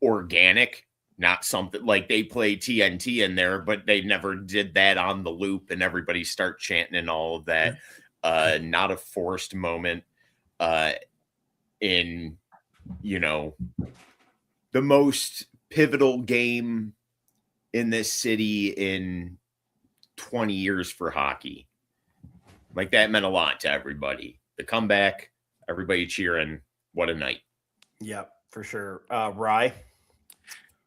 organic, not something like they play TNT in there, but they never did that on the loop and everybody start chanting and all of that. Not a forced moment. In the most pivotal game in this city in 20 years for hockey. Like, that meant a lot to everybody. The comeback, everybody cheering. What a night. Yep, for sure. Rye?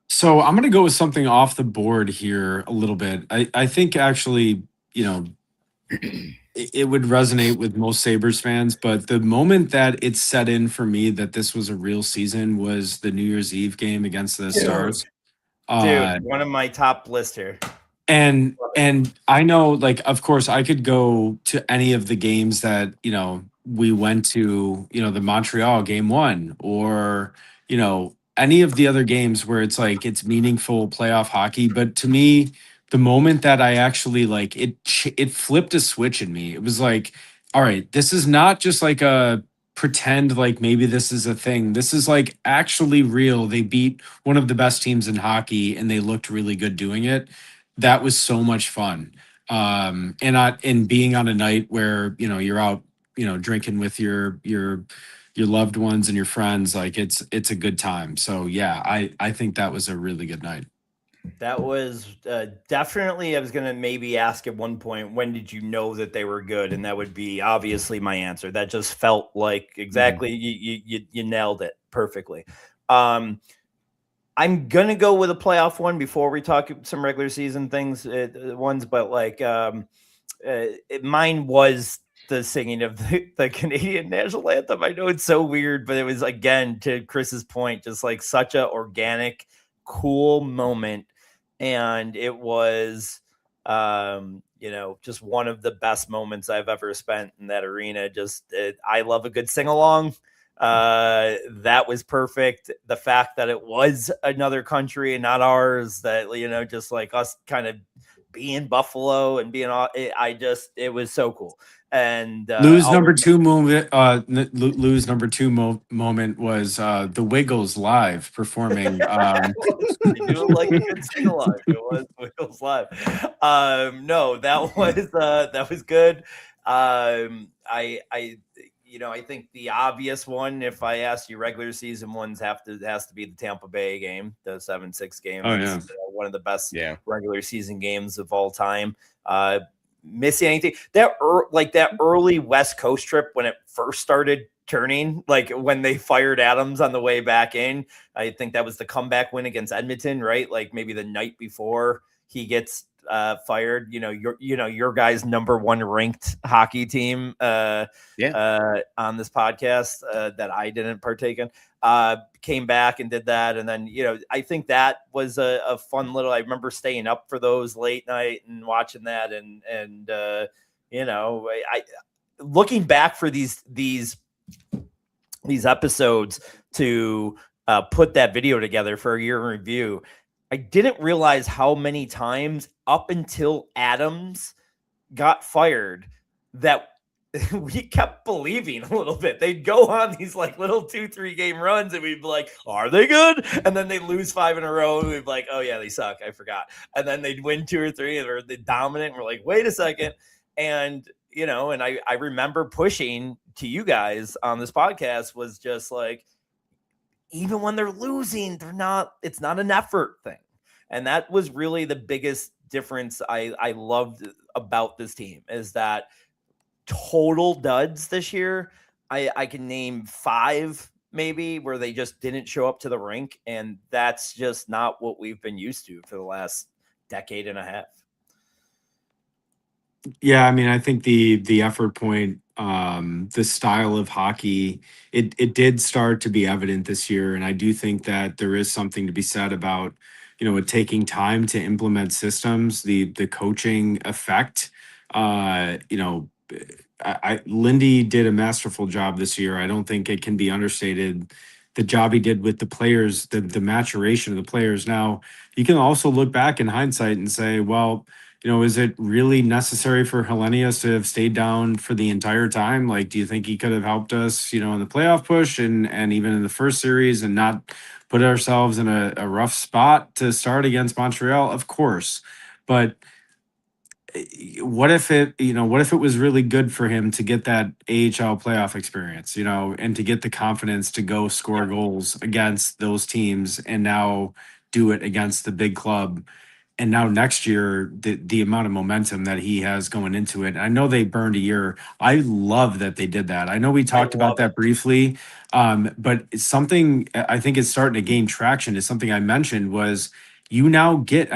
So I'm going to go with something off the board here a little bit. I think actually, it would resonate with most Sabres fans, but the moment that it set in for me that this was a real season was the New Year's Eve game against the Stars. Dude, one of my top list here. And I know, like, of course, I could go to any of the games that, we went to, the Montreal game 1 or, any of the other games where it's like it's meaningful playoff hockey. But to me, the moment that I actually it flipped a switch in me. It was like, all right, this is not just like a pretend like maybe this is a thing. This is like actually real. They beat one of the best teams in hockey and they looked really good doing it. That was so much fun. And being on a night where, you know, you're out, you know, drinking with your loved ones and your friends, like it's a good time. So yeah, I think that was a really good night. That was definitely. I was gonna maybe ask at one point, when did you know that they were good? And that would be obviously my answer. That just felt like exactly you nailed it perfectly. I'm gonna go with a playoff one before we talk some regular season things ones, but like mine was the singing of the Canadian national anthem. I know it's so weird, but it was, again, to Chris's point, just like such a organic, cool moment. And it was, you know, just one of the best moments I've ever spent in that arena. I love a good sing along. That was perfect. The fact that it was another country and not ours, that, you know, just like us kind of being Buffalo and being it was so cool. And Lou's number two moment. Lou's number two moment was the Wiggles live performing. I do like a good sing along. It was Wiggles live. No, that was good. You know, I think the obvious one, if I ask you regular season ones, has to be the Tampa Bay game, the 7-6 game. Oh, yeah. One of the best regular season games of all time. Missing anything that early West Coast trip when it first started turning, like when they fired Adams on the way back in, I think that was the comeback win against Edmonton, right? Like maybe the night before he gets fired. Your guys' number one ranked hockey team on this podcast that I didn't partake in came back and did that. And then, you know, I think that was a fun little, I remember staying up for those late night and watching that. And you know, I looking back for these episodes to put that video together for a year in review, I didn't realize how many times up until Adams got fired that we kept believing a little bit. They'd go on these like little 2-3 game runs and we'd be like, are they good? And then they lose 5 in a row and we'd be like, oh yeah, they suck. I forgot. And then they'd win 2 or 3 or they're dominant. And we're like, wait a second. And, you know, and I remember pushing to you guys on this podcast was just like, even when they're losing, it's not an effort thing. And that was really the biggest difference I loved about this team, is that total duds this year, I can name 5 maybe where they just didn't show up to the rink. And that's just not what we've been used to for the last decade and a half. Yeah, I mean, I think the effort point, the style of hockey, it did start to be evident this year, and I do think that there is something to be said about, you know, it taking time to implement systems, the coaching effect. You know, Lindy did a masterful job this year. I don't think it can be understated. The job he did with the players, the maturation of the players. Now, you can also look back in hindsight and say, well, you know, is it really necessary for Hellenius to have stayed down for the entire time? Like, do you think he could have helped us, you know, in the playoff push and even in the first series and not put ourselves in a rough spot to start against Montreal? Of course. But what if it was really good for him to get that AHL playoff experience, you know, and to get the confidence to go score goals against those teams and now do it against the big club? And now next year, the amount of momentum that he has going into it. I know they burned a year. I love that they did that. I know we talked about that briefly, but it's something I think is starting to gain traction. Is something I mentioned was you now get,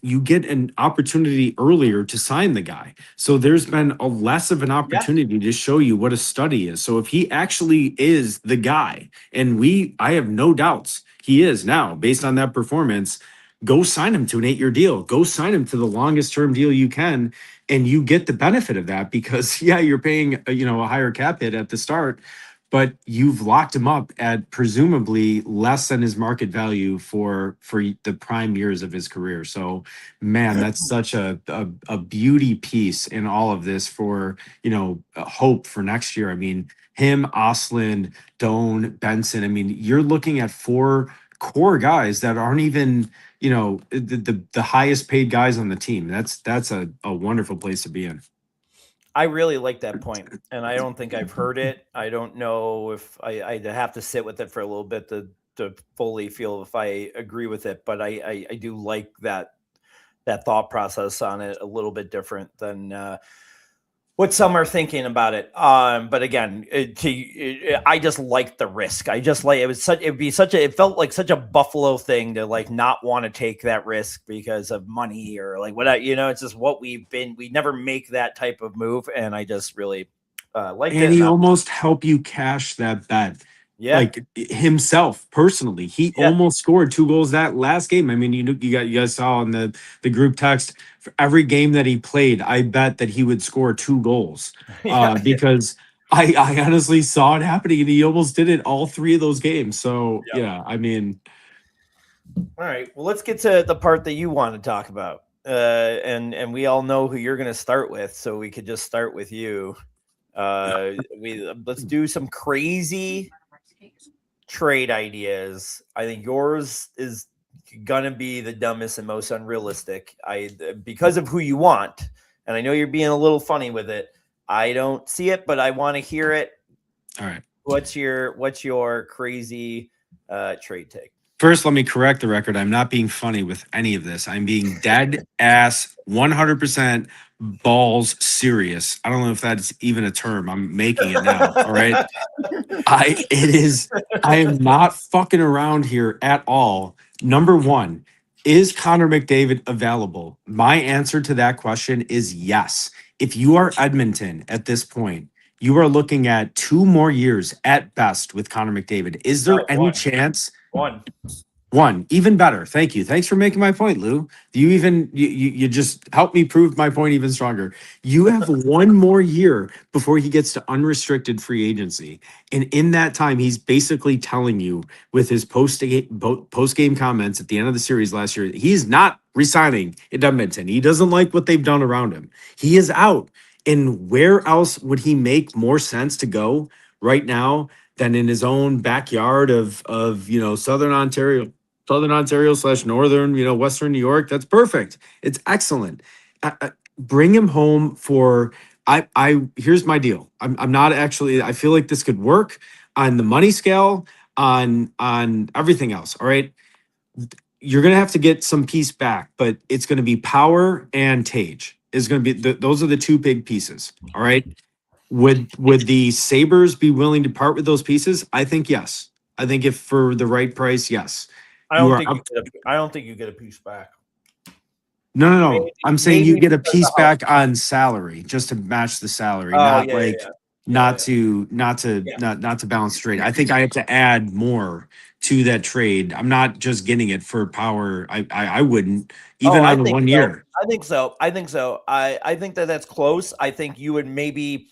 you get an opportunity earlier to sign the guy. So there's been a less of an opportunity to show you what a study is. So if he actually is the guy, and I have no doubts he is now based on that performance, go sign him to an 8-year deal. Go sign him to the longest term deal you can. And you get the benefit of that because, yeah, you're paying, a higher cap hit at the start, but you've locked him up at presumably less than his market value for the prime years of his career. So, man, that's such a beauty piece in all of this for, hope for next year. I mean, him, Osland, Doan, Benson. I mean, you're looking at 4 core guys that aren't even, the highest paid guys on the team. That's a wonderful place to be in. I really like that point, and I don't think I've heard it. I don't know if I'd have to sit with it for a little bit to fully feel if I agree with it, but I do like that thought process on it a little bit different than what some are thinking about it. But again, I just like the risk. I just like it felt like such a Buffalo thing to like not want to take that risk because of money or like what, it's just what we never make that type of move. And I just really liked it. And he almost helped you cash that bet. Yeah. Like himself personally, he almost scored 2 goals that last game. I mean, you guys saw on the group text, for every game that he played, I bet that he would score 2 goals because I honestly saw it happening, and he almost did it all 3 of those games. So yeah, I mean, all right. Well, let's get to the part that you want to talk about, and we all know who you're going to start with, so we could just start with you. Let's do some crazy trade ideas. I think yours is gonna be the dumbest and most unrealistic. Because of who you want, and I know you're being a little funny with it. I don't see it, but I want to hear it. All right. What's your crazy trade take? First, let me correct the record. I'm not being funny with any of this. I'm being dead ass 100% balls serious. I don't know if that's even a term. I'm making it now. All right. I am not fucking around here at all. Number one, is Connor McDavid available? My answer to that question is yes. If you are Edmonton at this point, you are looking at 2 more years at best with Connor McDavid. Is there any chance? One, even better. Thank you. Thanks for making my point, Lou. You just helped me prove my point even stronger. You have 1 more year before he gets to unrestricted free agency. And in that time, he's basically telling you with his post-game comments at the end of the series last year, he's not resigning in Edmonton. He doesn't like what they've done around him. He is out. And where else would he make more sense to go right now than in his own backyard of Southern Ontario / Northern, Western New York? That's perfect. It's excellent. Bring him home for. Here's my deal. I'm not actually. I feel like this could work on the money scale, on everything else. All right. You're gonna have to get some piece back, but it's gonna be Power and Tage. Is going to be those are the 2 big pieces. All right. Would the Sabres be willing to part with those pieces? I think yes. I think if for the right price, yes. I don't think you get a piece back. No. I'm saying you get a piece back on salary just to match the salary, not to balance trade. I think I have to add more to that trade. I'm not just getting it for Power. I wouldn't even on the 1 year. I think so. I think that's close. I think you would maybe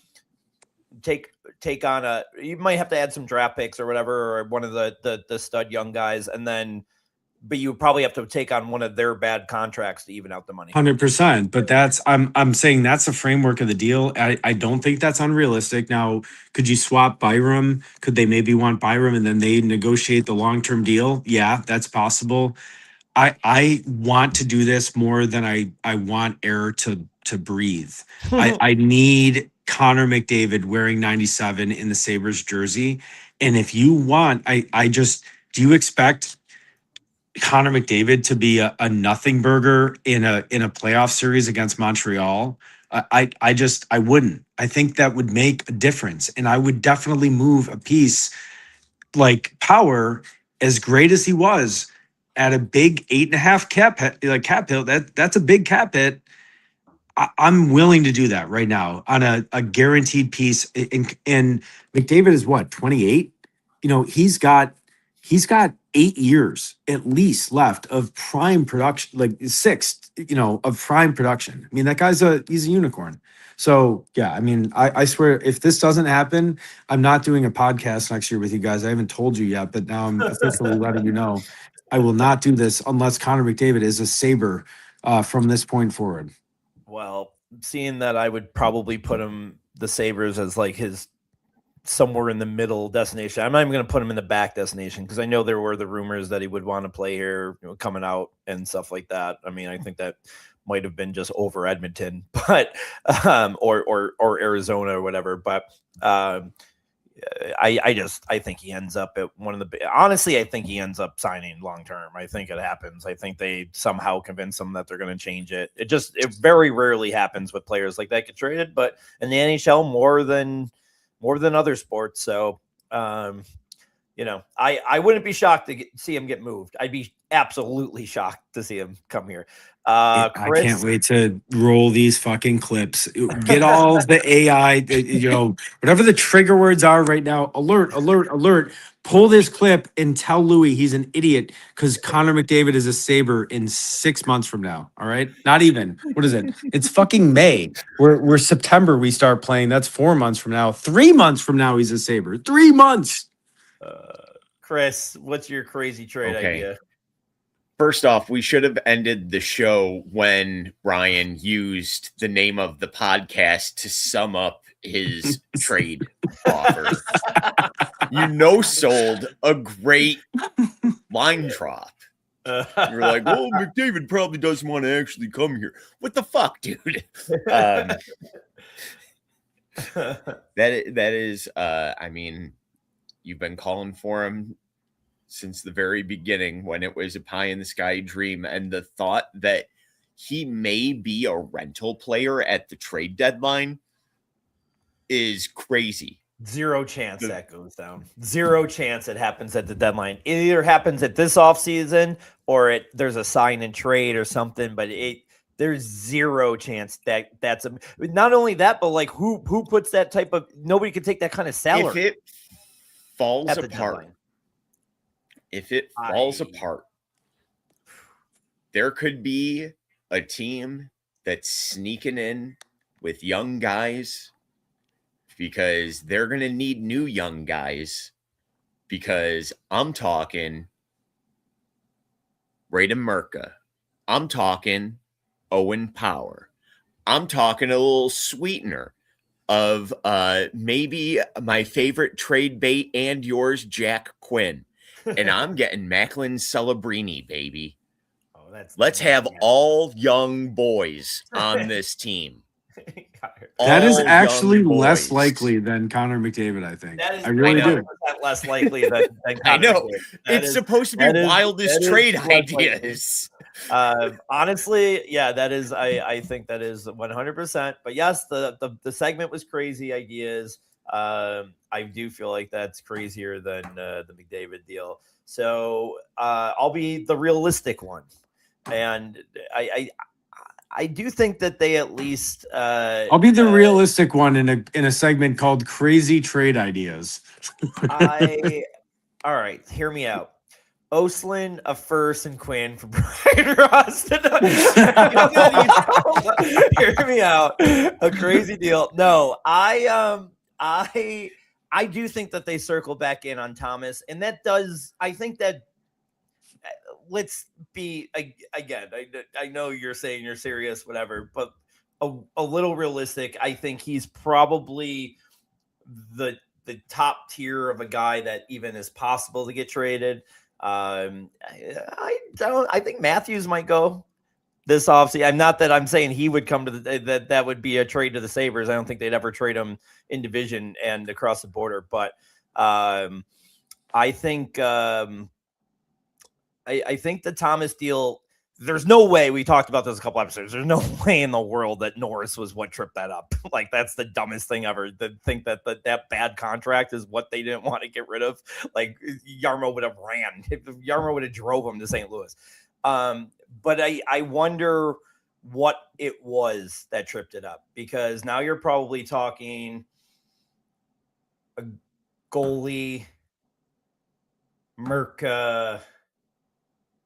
take on you might have to add some draft picks or whatever, or one of the stud young guys, and then but you probably have to take on one of their bad contracts to even out the money. 100%. But I'm saying that's the framework of the deal. I don't think that's unrealistic. Now, could you swap Byram? Could they maybe want Byram and then they negotiate the long-term deal? Yeah, that's possible. I want to do this more than I want air to breathe. I need Connor McDavid wearing 97 in the Sabres jersey. And if you want, do you expect Connor McDavid to be a nothing burger in a playoff series against Montreal? I wouldn't. I think that would make a difference. And I would definitely move a piece like Power, as great as he was, at a big 8.5 cap hit. That's a big cap hit. I'm willing to do that right now on a guaranteed piece. And McDavid is what, 28? He's got he's got 8 years at least left of prime production, like 6, of prime production. I mean, that he's a unicorn. So yeah, I mean, I swear, if this doesn't happen, I'm not doing a podcast next year with you guys. I haven't told you yet, but now I'm officially letting you know. I will not do this unless Connor McDavid is a Sabre from this point forward. Well, seeing that I would probably put the Sabres as like his somewhere in the middle destination. I'm not even going to put him in the back destination because I know there were the rumors that he would want to play here, coming out and stuff like that. I mean, I think that might have been just over Edmonton, but or Arizona or whatever. But I think he ends up at honestly, I think he ends up signing long term. I think it happens. I think they somehow convince him that they're going to change it. It very rarely happens with players like that get traded, but in the NHL more than other sports. So, I wouldn't be shocked to see him get moved. I'd be absolutely shocked to see him come here. I can't wait to roll these fucking clips. Get all the AI, whatever the trigger words are right now. Alert, alert, alert. Pull this clip and tell Louis he's an idiot because Connor McDavid is a Sabre in 6 months from now. All right. Not even. What is it? It's fucking May. We're September. We start playing. That's 4 months from now. 3 months from now, he's a Sabre. 3 months. Chris, what's your crazy trade idea? First off, we should have ended the show when Ryan used the name of the podcast to sum up his trade offer. Sold a great line drop. You're like, well, McDavid probably doesn't want to actually come here. What the fuck, dude? That is, I mean, you've been calling for him since the very beginning when it was a pie in the sky dream. And the thought that he may be a rental player at the trade deadline is crazy. Zero chance that goes down. Zero chance it happens at the deadline. It either happens at this offseason or there's a sign and trade or something, but there's zero chance that's not only that, but like who puts that type of, nobody could take that kind of salary. If it falls apart, there could be a team that's sneaking in with young guys because they're going to need new young guys, because I'm talking Braden Merca. I'm talking Owen Power. I'm talking a little sweetener of maybe my favorite trade bait and yours, Jack Quinn. And I'm getting Macklin Celebrini, baby. Let's have all young boys on this team. That is actually less likely than Connor McDavid, I think. I really do. Less likely than Connor I know. McDavid. It's supposed to be wildest trade ideas. Honestly, yeah, that is. I think that is 100%. But yes, the segment was crazy ideas. I do feel like that's crazier than the McDavid deal. So I'll be the realistic one, and I do think that they at least. I'll be the realistic one in a segment called "Crazy Trade Ideas." All right, hear me out. Oslin, a first, and Quinn for Brian Roston. Hear me out. A crazy deal. No, I do think that they circle back in on Thomas, and that does. I think that. Let's be again. I know you're saying you're serious, whatever, but a little realistic. I think he's probably the top tier of a guy that even is possible to get traded. I think Matthews might go this offseason. I'm not that I'm saying he would come to that would be a trade to the Sabres. I don't think they'd ever trade him in division and across the border, but I think. I think the Thomas deal, there's no way, we talked about this a couple episodes, there's no way in the world that Norris was what tripped that up. Like, that's the dumbest thing ever, to think that that bad contract is what they didn't want to get rid of. Like, Yarmo would have ran. Yarmo would have drove him to St. Louis. But I wonder what it was that tripped it up, because now you're probably talking a goalie, Merc,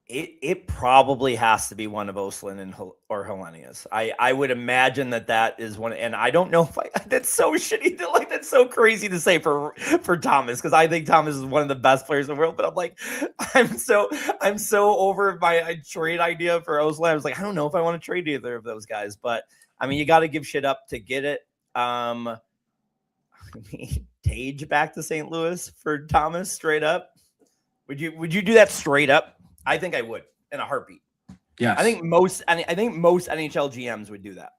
it probably has to be one of Oslin and or Hellenius. I would imagine that is one, and I don't know if that's so shitty. Like that's so crazy to say for Thomas, because I think Thomas is one of the best players in the world. But I'm like, I'm so over my trade idea for Oslin. I was like, I don't know if I want to trade either of those guys, but I mean, you got to give shit up to get it. Tage back to St. Louis for Thomas straight up. Would you do that straight up? I think I would in a heartbeat. Yes. I think most NHL GMs would do that.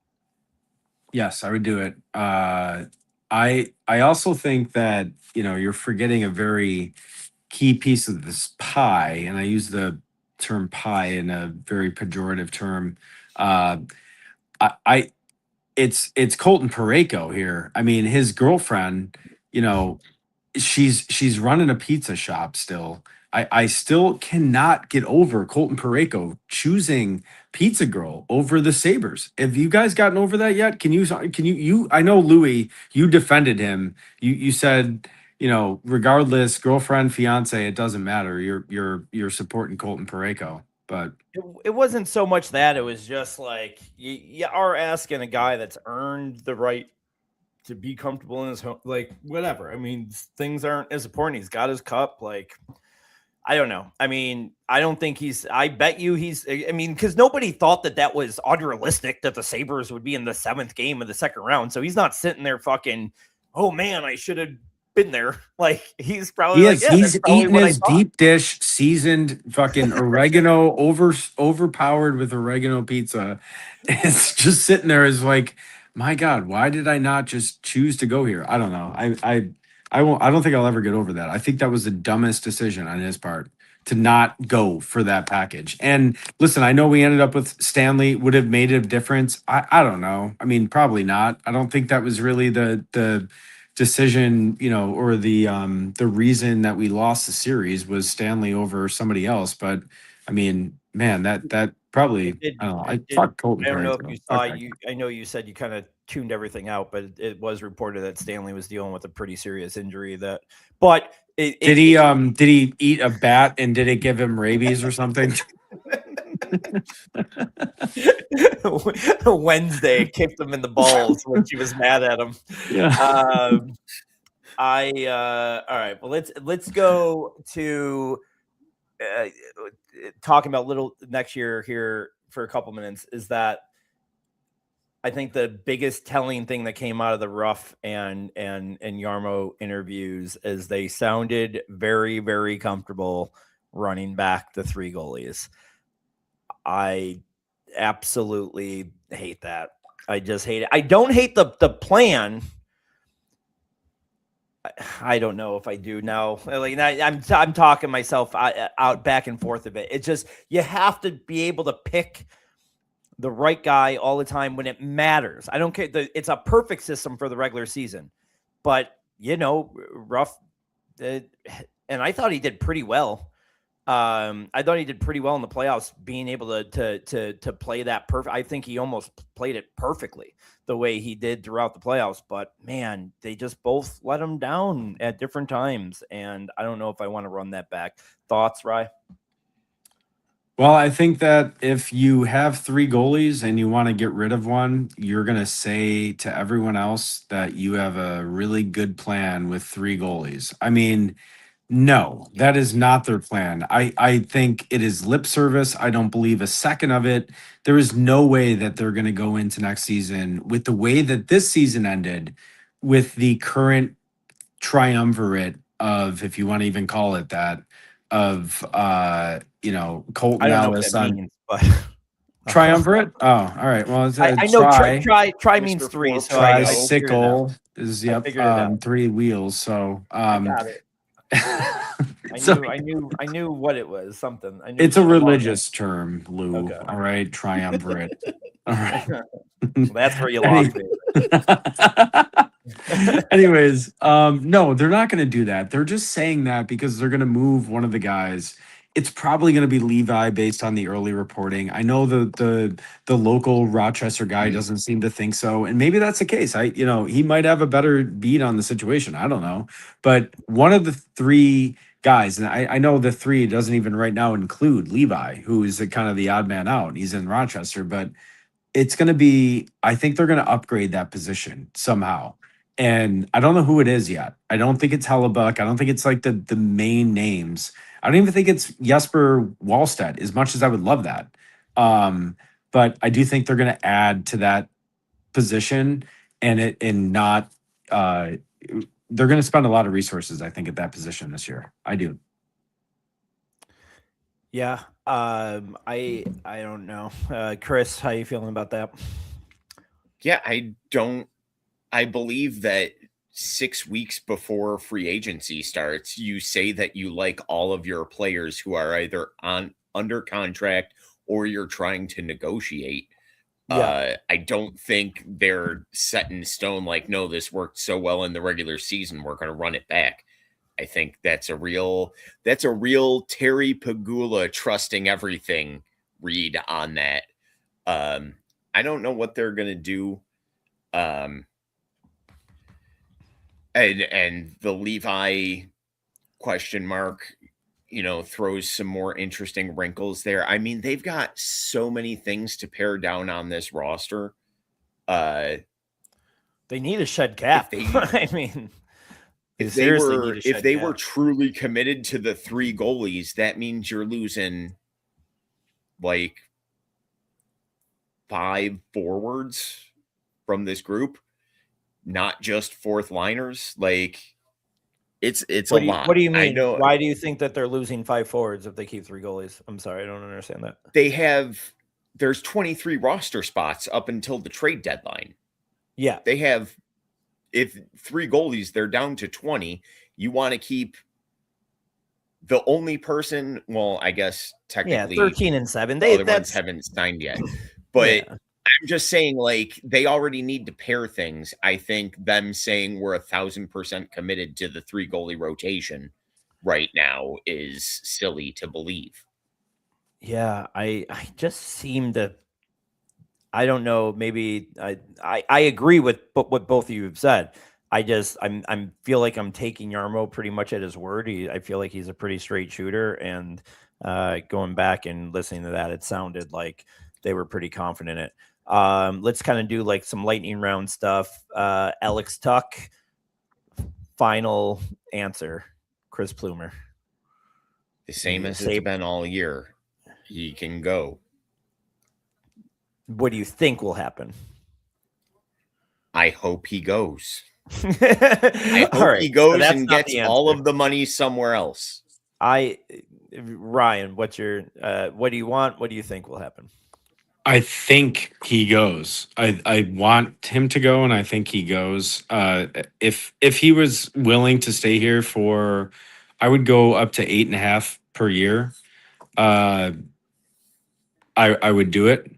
Yes, I would do it. I also think that, you're forgetting a very key piece of this pie, and I use the term pie in a very pejorative term. It's Colton Parayko here. I mean, his girlfriend, she's running a pizza shop still. I still cannot get over Colton Parayko choosing Pizza Girl over the Sabres. Have you guys gotten over that yet? Can you I know Louis, you defended him. You said, regardless, girlfriend, fiance, it doesn't matter. You're supporting Colton Parayko. But it wasn't so much that, it was just like you are asking a guy that's earned the right to be comfortable in his home, like whatever. I mean, things aren't as important. He's got his cup, like I don't know. I mean, I don't think I bet you because nobody thought that was unrealistic that the Sabres would be in the 7th game of the second round. So he's not sitting there fucking, oh man, I should have been there. Like he's probably he's eating his deep dish seasoned fucking oregano overpowered with oregano pizza. It's just sitting there as like, my God, why did I not just choose to go here? I don't know. I don't think I'll ever get over that. I think that was the dumbest decision on his part to not go for that package. And listen, I know we ended up with Stanley. Would have made a difference. I don't know. I mean, probably not. I don't think that was really the decision, or the reason that we lost the series was Stanley over somebody else. But I mean, man, that probably I don't know. I fuck Colton. I don't know if you saw I know you said you kind of tuned everything out, but it was reported that Stanley was dealing with a pretty serious injury. Did he eat a bat and did it give him rabies or something? Wednesday kicked him in the balls when she was mad at him. Yeah. All right. Well, let's go to talking about little next year here for a couple minutes. Is that I think the biggest telling thing that came out of the Ruff and Yarmo interviews is they sounded very, very comfortable running back the 3 goalies. I absolutely hate that. I just hate it. I don't hate the plan. I don't know if I do now. Like I'm talking myself out back and forth of it. It's just you have to be able to pick the right guy all the time when it matters. I don't care. It's a perfect system for the regular season, but Ruff, and I thought he did pretty well. I thought he did pretty well in the playoffs, being able to play that perfect. I think he almost played it perfectly the way he did throughout the playoffs. But man, they just both let him down at different times, and I don't know if I want to run that back. Thoughts, Rye? Well, I think that if you have 3 goalies and you want to get rid of one, you're going to say to everyone else that you have a really good plan with 3 goalies. I mean, no, that is not their plan. I think it is lip service. I don't believe a second of it. There is no way that they're going to go into next season with the way that this season ended, with the current triumvirate of, if you want to even call it that, of Colton Ellis on triumvirate. Oh, all right. Well, I know try means 3. So tricycle is 3 wheels. So I got it. I knew what it was. Something. It's a religious term, Lou. Okay. All right, triumvirate. All right. Well, that's where you lost me. Anyways, no, they're not going to do that. They're just saying that because they're going to move one of the guys. It's probably going to be Levi based on the early reporting. I know the local Rochester guy doesn't seem to think so, and maybe that's the case. He might have a better beat on the situation. I don't know, but one of the 3 guys. And I know the 3 doesn't even right now include Levi, who is kind of the odd man out. He's in Rochester, but it's going to be, I think they're going to upgrade that position somehow. And I don't know who it is yet. I don't think it's Hellebuck. I don't think it's like the main names. I don't even think it's Jesper Wallstedt, as much as I would love that. But I do think they're going to add to that position and not they're going to spend a lot of resources, I think, at that position this year. I do. Yeah. I don't know. Chris, how you feeling about that? Yeah, I believe that 6 weeks before free agency starts, you say that you like all of your players who are either under contract or you're trying to negotiate. Yeah. I don't think they're set in stone like, no, this worked so well in the regular season, we're going to run it back. I think that's a real Terry Pagula trusting everything read on that. I don't know what they're going to do. And the Levi question mark, throws some more interesting wrinkles there. I mean, they've got so many things to pare down on this roster. They need a shed cap. I mean, if they were truly committed to the 3 goalies, that means you're losing like 5 forwards from this group, not just fourth liners. Like it's a lot. What do you mean? I know. Why do you think that they're losing 5 forwards if they keep 3 goalies? I'm sorry, I don't understand that. There's 23 roster spots up until the trade deadline. Yeah. They have, if 3 goalies, they're down to 20. You want to keep the only person, well, I guess technically 13 and 7. The other ones haven't signed yet. But I'm just saying, like, they already need to pair things. I think them saying we're 1,000% committed to the 3 goalie rotation right now is silly to believe. Yeah, I just seem to, I don't know, maybe I agree with what both of you have said. I'm feel like I'm taking Yarmo pretty much at his word. I feel like he's a pretty straight shooter, and going back and listening to that, it sounded like they were pretty confident in it. Let's kind of do like some lightning round stuff. Alex Tuck, final answer. Chris Plumer. The same as it's been all year. He can go. What do you think will happen? I hope he goes. I hope he goes and gets all of the money somewhere else. Ryan, what's your what do you want? What do you think will happen? I think he goes. I want him to go, and I think he goes. If he was willing to stay here for, I would go up to 8.5 per year. I would do it.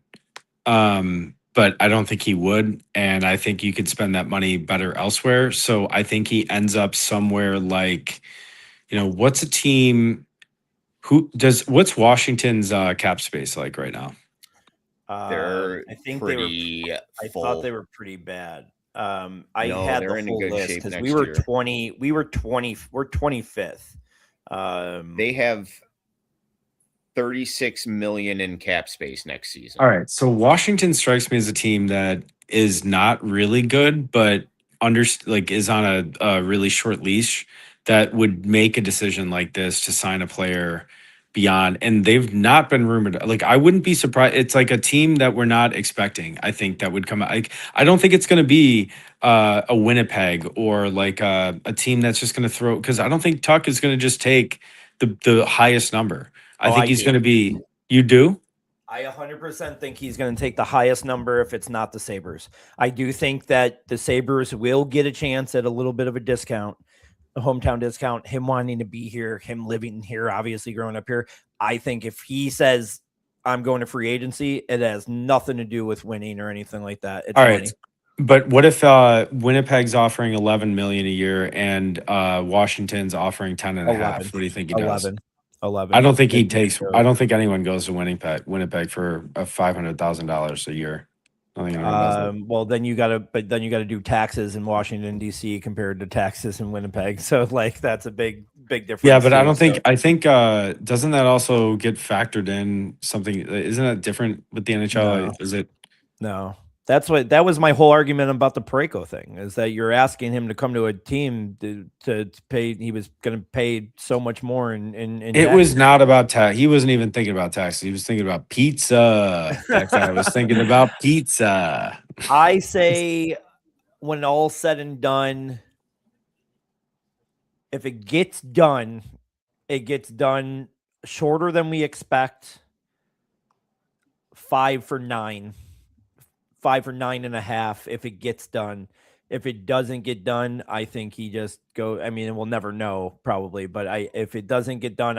But I don't think he would, and I think you could spend that money better elsewhere. So I think he ends up somewhere like, what's a team what's Washington's cap space like right now? They're I think pretty I full. thought they were pretty bad. I No, had they're the in a full good list shape because next we were year. 20. We're 25th. They have 36 million in cap space next season. All right, so Washington strikes me as a team that is not really good, but is on a really short leash that would make a decision like this to sign a player beyond, and they've not been rumored. Like, I wouldn't be surprised. It's like a team that we're not expecting. I think that would come out. Like, I don't think it's going to be a Winnipeg or like a team that's just going to throw, because I don't think Tuck is going to just take the highest number. I think he's going to be. You do? I 100% think he's going to take the highest number if it's not the Sabres. I do think that the Sabres will get a chance at a little bit of a discount, a hometown discount, him wanting to be here, him living here, obviously growing up here. I think if he says, I'm going to free agency, it has nothing to do with winning or anything like that. It's all money. right. But what if Winnipeg's offering 11 million a year and Washington's offering 10.5? 11. What do you think he does? 11. I don't think he takes. I don't think anyone goes to Winnipeg for $500,000 a year. I don't think anyone does that. Well, then you got to do taxes in Washington D.C. compared to taxes in Winnipeg. So like that's a big big difference. Yeah, but I too, don't think so. I think doesn't that also get factored in something? Isn't that different with the NHL? No. Is it? No, that was my whole argument about the Parayko thing, is that you're asking him to come to a team to pay. He was going to pay so much more in It was taxes. not about tax. He wasn't even thinking about taxes. He was thinking about pizza. That guy was thinking about pizza. I say, when all's said and done, if it gets done shorter than we expect. 5 for 9. 5 for 9.5 if it gets done. If it doesn't get done, I think he just go. I mean, we'll never know probably, but if it doesn't get done,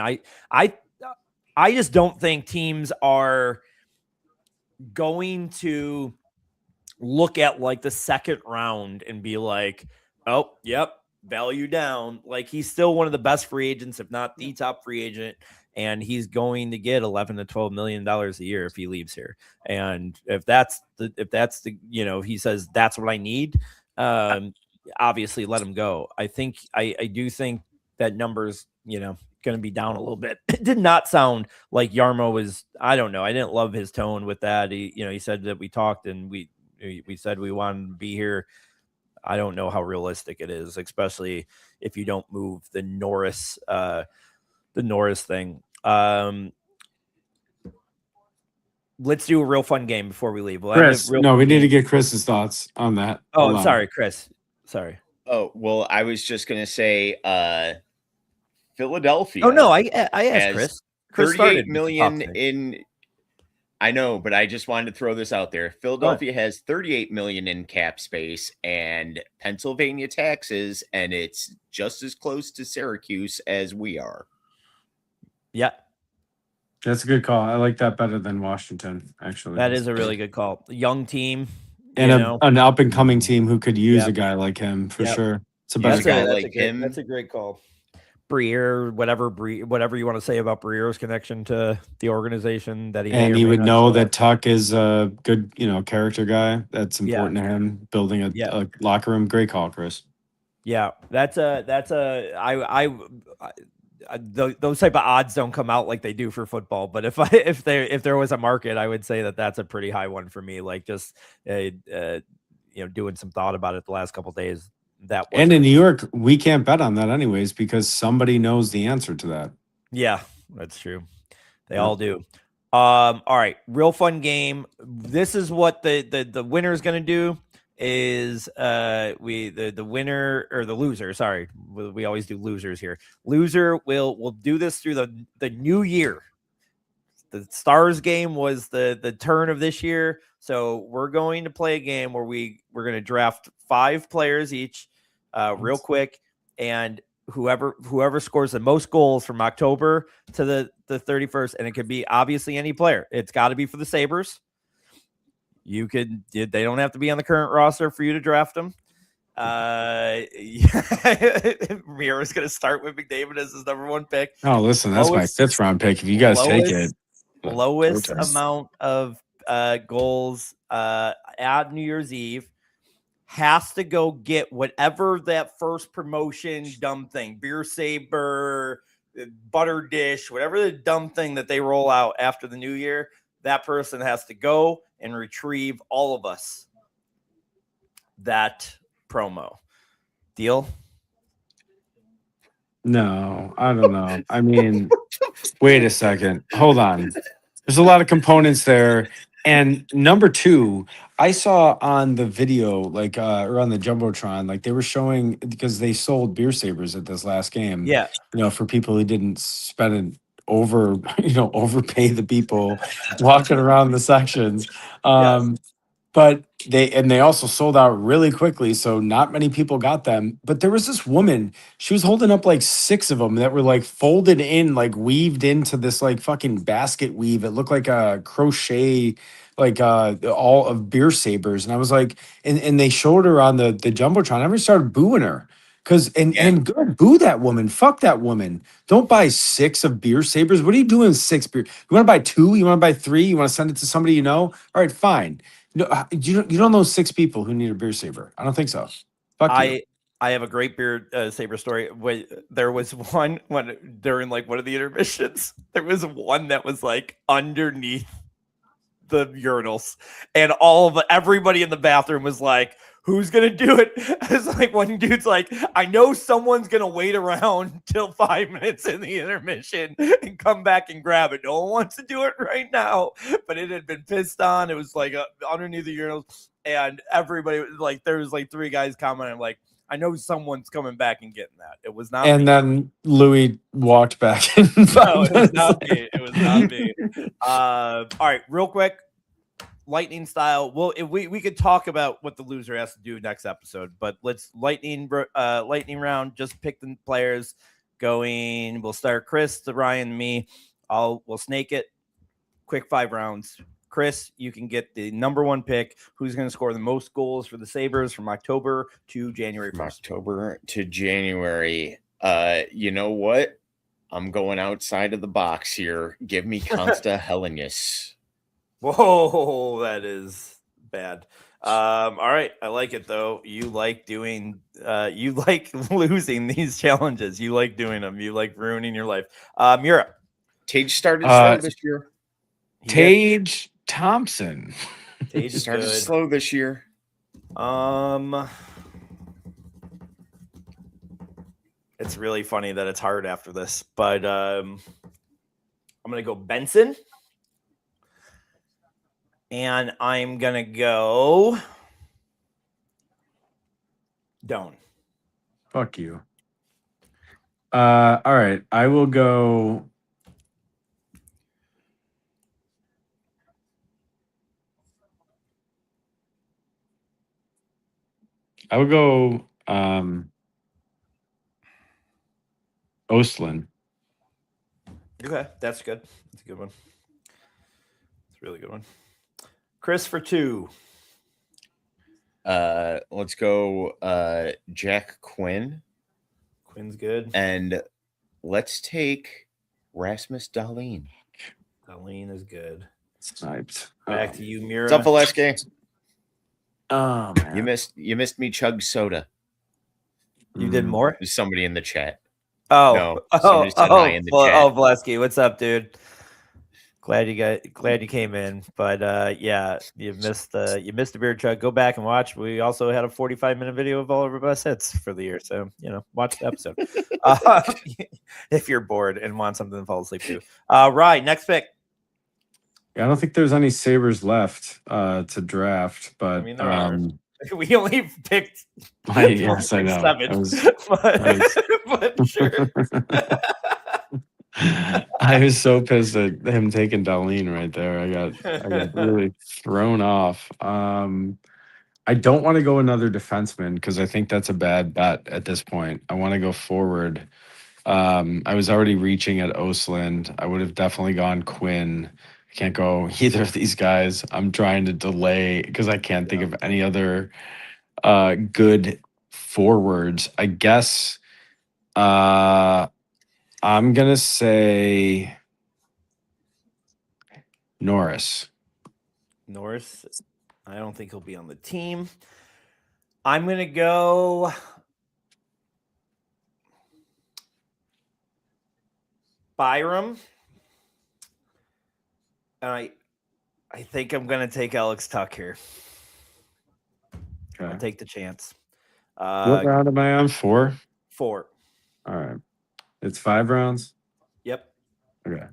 I just don't think teams are going to look at like the second round and be like, oh, yep, value down. Like, he's still one of the best free agents, if not the top free agent. And he's going to get $11 to $12 million a year if he leaves here. And if that's the, he says that's what I need, obviously let him go. I do think that number's, going to be down a little bit. It did not sound like Yarmo was, I don't know. I didn't love his tone with that. He said that we talked and we said we wanted to be here. I don't know how realistic it is, especially if you don't move the Norris thing. Let's do a real fun game before we leave. Chris, we need to get Chris's thoughts on that. Oh, sorry, Chris. Sorry. Oh, well, I was just going to say Philadelphia. Oh, no, I asked Chris. Chris 38 million in. I know, but I just wanted to throw this out there. Philadelphia has 38 million in cap space and Pennsylvania taxes, and it's just as close to Syracuse as we are. Yeah. That's a good call. I like that better than Washington, actually. That is a really good call. Young team. And an up-and-coming team who could use a guy like him, for sure. It's a better guy like him. That's a great call. Briere, whatever you want to say about Briere's connection to the organization that he and he would know that Tuck is a good, character guy. That's important to him. Building a locker room. Great call, Chris. Yeah, those type of odds don't come out like they do for football. But if there was a market, I would say that that's a pretty high one for me. Like, just doing some thought about it the last couple of days. And in New York, we can't bet on that anyways because somebody knows the answer to that. Yeah, that's true. They all do. All right, real fun game. This is what the winner is going to do. Is the winner or the loser? Sorry, we always do losers here. Loser will do this through the new year. The Stars game was the turn of this year, so we're going to play a game where we're going to draft 5 players each, real quick, and whoever scores the most goals from October to the 31st, and it could be obviously any player. It's got to be for the Sabres. They don't have to be on the current roster for you to draft them. Mira's going to start with McDavid as his number 1 pick. Oh, listen, that's my 5th round pick. If you guys take it, lowest amount of goals at New Year's Eve has to go get whatever that first promotion dumb thing, beer saber, butter dish, whatever the dumb thing that they roll out after the new year. That person has to go and retrieve all of us that promo. Deal? No, I don't know. I mean, wait a second. Hold on. There's a lot of components there. And number 2, I saw on the video, or on the Jumbotron, they were showing, because they sold beer sabers at this last game. Yeah. For people who didn't spend it overpay the people walking around the sections. But they also sold out really quickly, so not many people got them. But there was this woman, she was holding up 6 of them that were folded in, weaved into this fucking basket weave. It looked like a crochet, all of beer sabers. And I was like, and they showed her on the Jumbotron. Everybody started booing her. And good, boo that woman. Fuck that woman. Don't buy 6 of beer sabers. What are you doing with 6 beer? You want to buy 2? You want to buy 3? You want to send it to somebody you know? All right, fine. No, you don't know 6 people who need a beer saber. I don't think so. Fuck you. I have a great beard Saber story. There was one when during like one of the intermissions, there was one that was like underneath the urinals, and everybody in the bathroom was like, "Who's gonna do it?" It's like one dude's like, "I know someone's gonna wait around till 5 minutes in the intermission and come back and grab it. No one wants to do it right now." But it had been pissed on. It was like underneath the urinals, and everybody was like, there was like 3 guys commenting like, "I know someone's coming back and getting that." It was not. And me. then Louis walked back in. No, it was not me. It was not me. All right, real quick, lightning style. Well, if we could talk about what the loser has to do next episode, but let's lightning round. Just pick the players going. We'll start Chris, to Ryan, me. We'll snake it. Quick 5 rounds. Chris, you can get the number 1 pick. Who's going to score the most goals for the Sabres from October to January 1st? From October to January. You know what? I'm going outside of the box here. Give me Consta Hellenius. Whoa, that is bad. All right, I like it though. You like doing, you like losing these challenges. You like doing them. You like ruining your life. Mira. Tage started slow this year. Tage Thompson. Tage started slow this year. It's really funny that it's hard after this, but I'm gonna go Benson. And I'm going to go Doan. Fuck you. All right. I will go. Ostlund. Okay, that's good. That's a good one. It's a really good one. Chris for 2. Let's go Jack Quinn. Quinn's good. And let's take Rasmus Dahlin. Dahlin is good. Sniped. Back to you, Mira. What's up, Valesky? Oh, man. You missed me chug soda. You did more? There's somebody in the chat. Oh, no, somebody said hi in the chat. Oh, Valesky, what's up, dude? Glad you came in, but yeah, you missed the beer chug. Go back and watch. We also had a 45-minute video of all of our best hits for the year, so watch the episode if you're bored and want something to fall asleep to. Right, next pick. Yeah, I don't think there's any Sabres left to draft, but there are. We only picked. Yes, I know. 7, but sure. I was so pissed at him taking Dahlin right there. I got really thrown off. I don't want to go another defenseman because I think that's a bad bet at this point. I want to go forward. I was already reaching at Ostlund. I would have definitely gone Quinn. I can't go either of these guys. I'm trying to delay because I can't think of any other good forwards. I guess I'm going to say Norris. I don't think he'll be on the team. I'm going to go Byram. And I think I'm going to take Alex Tuck here. Okay. I'll take the chance. What round am I on? 4? 4. All right. It's 5 rounds? Yep. Okay.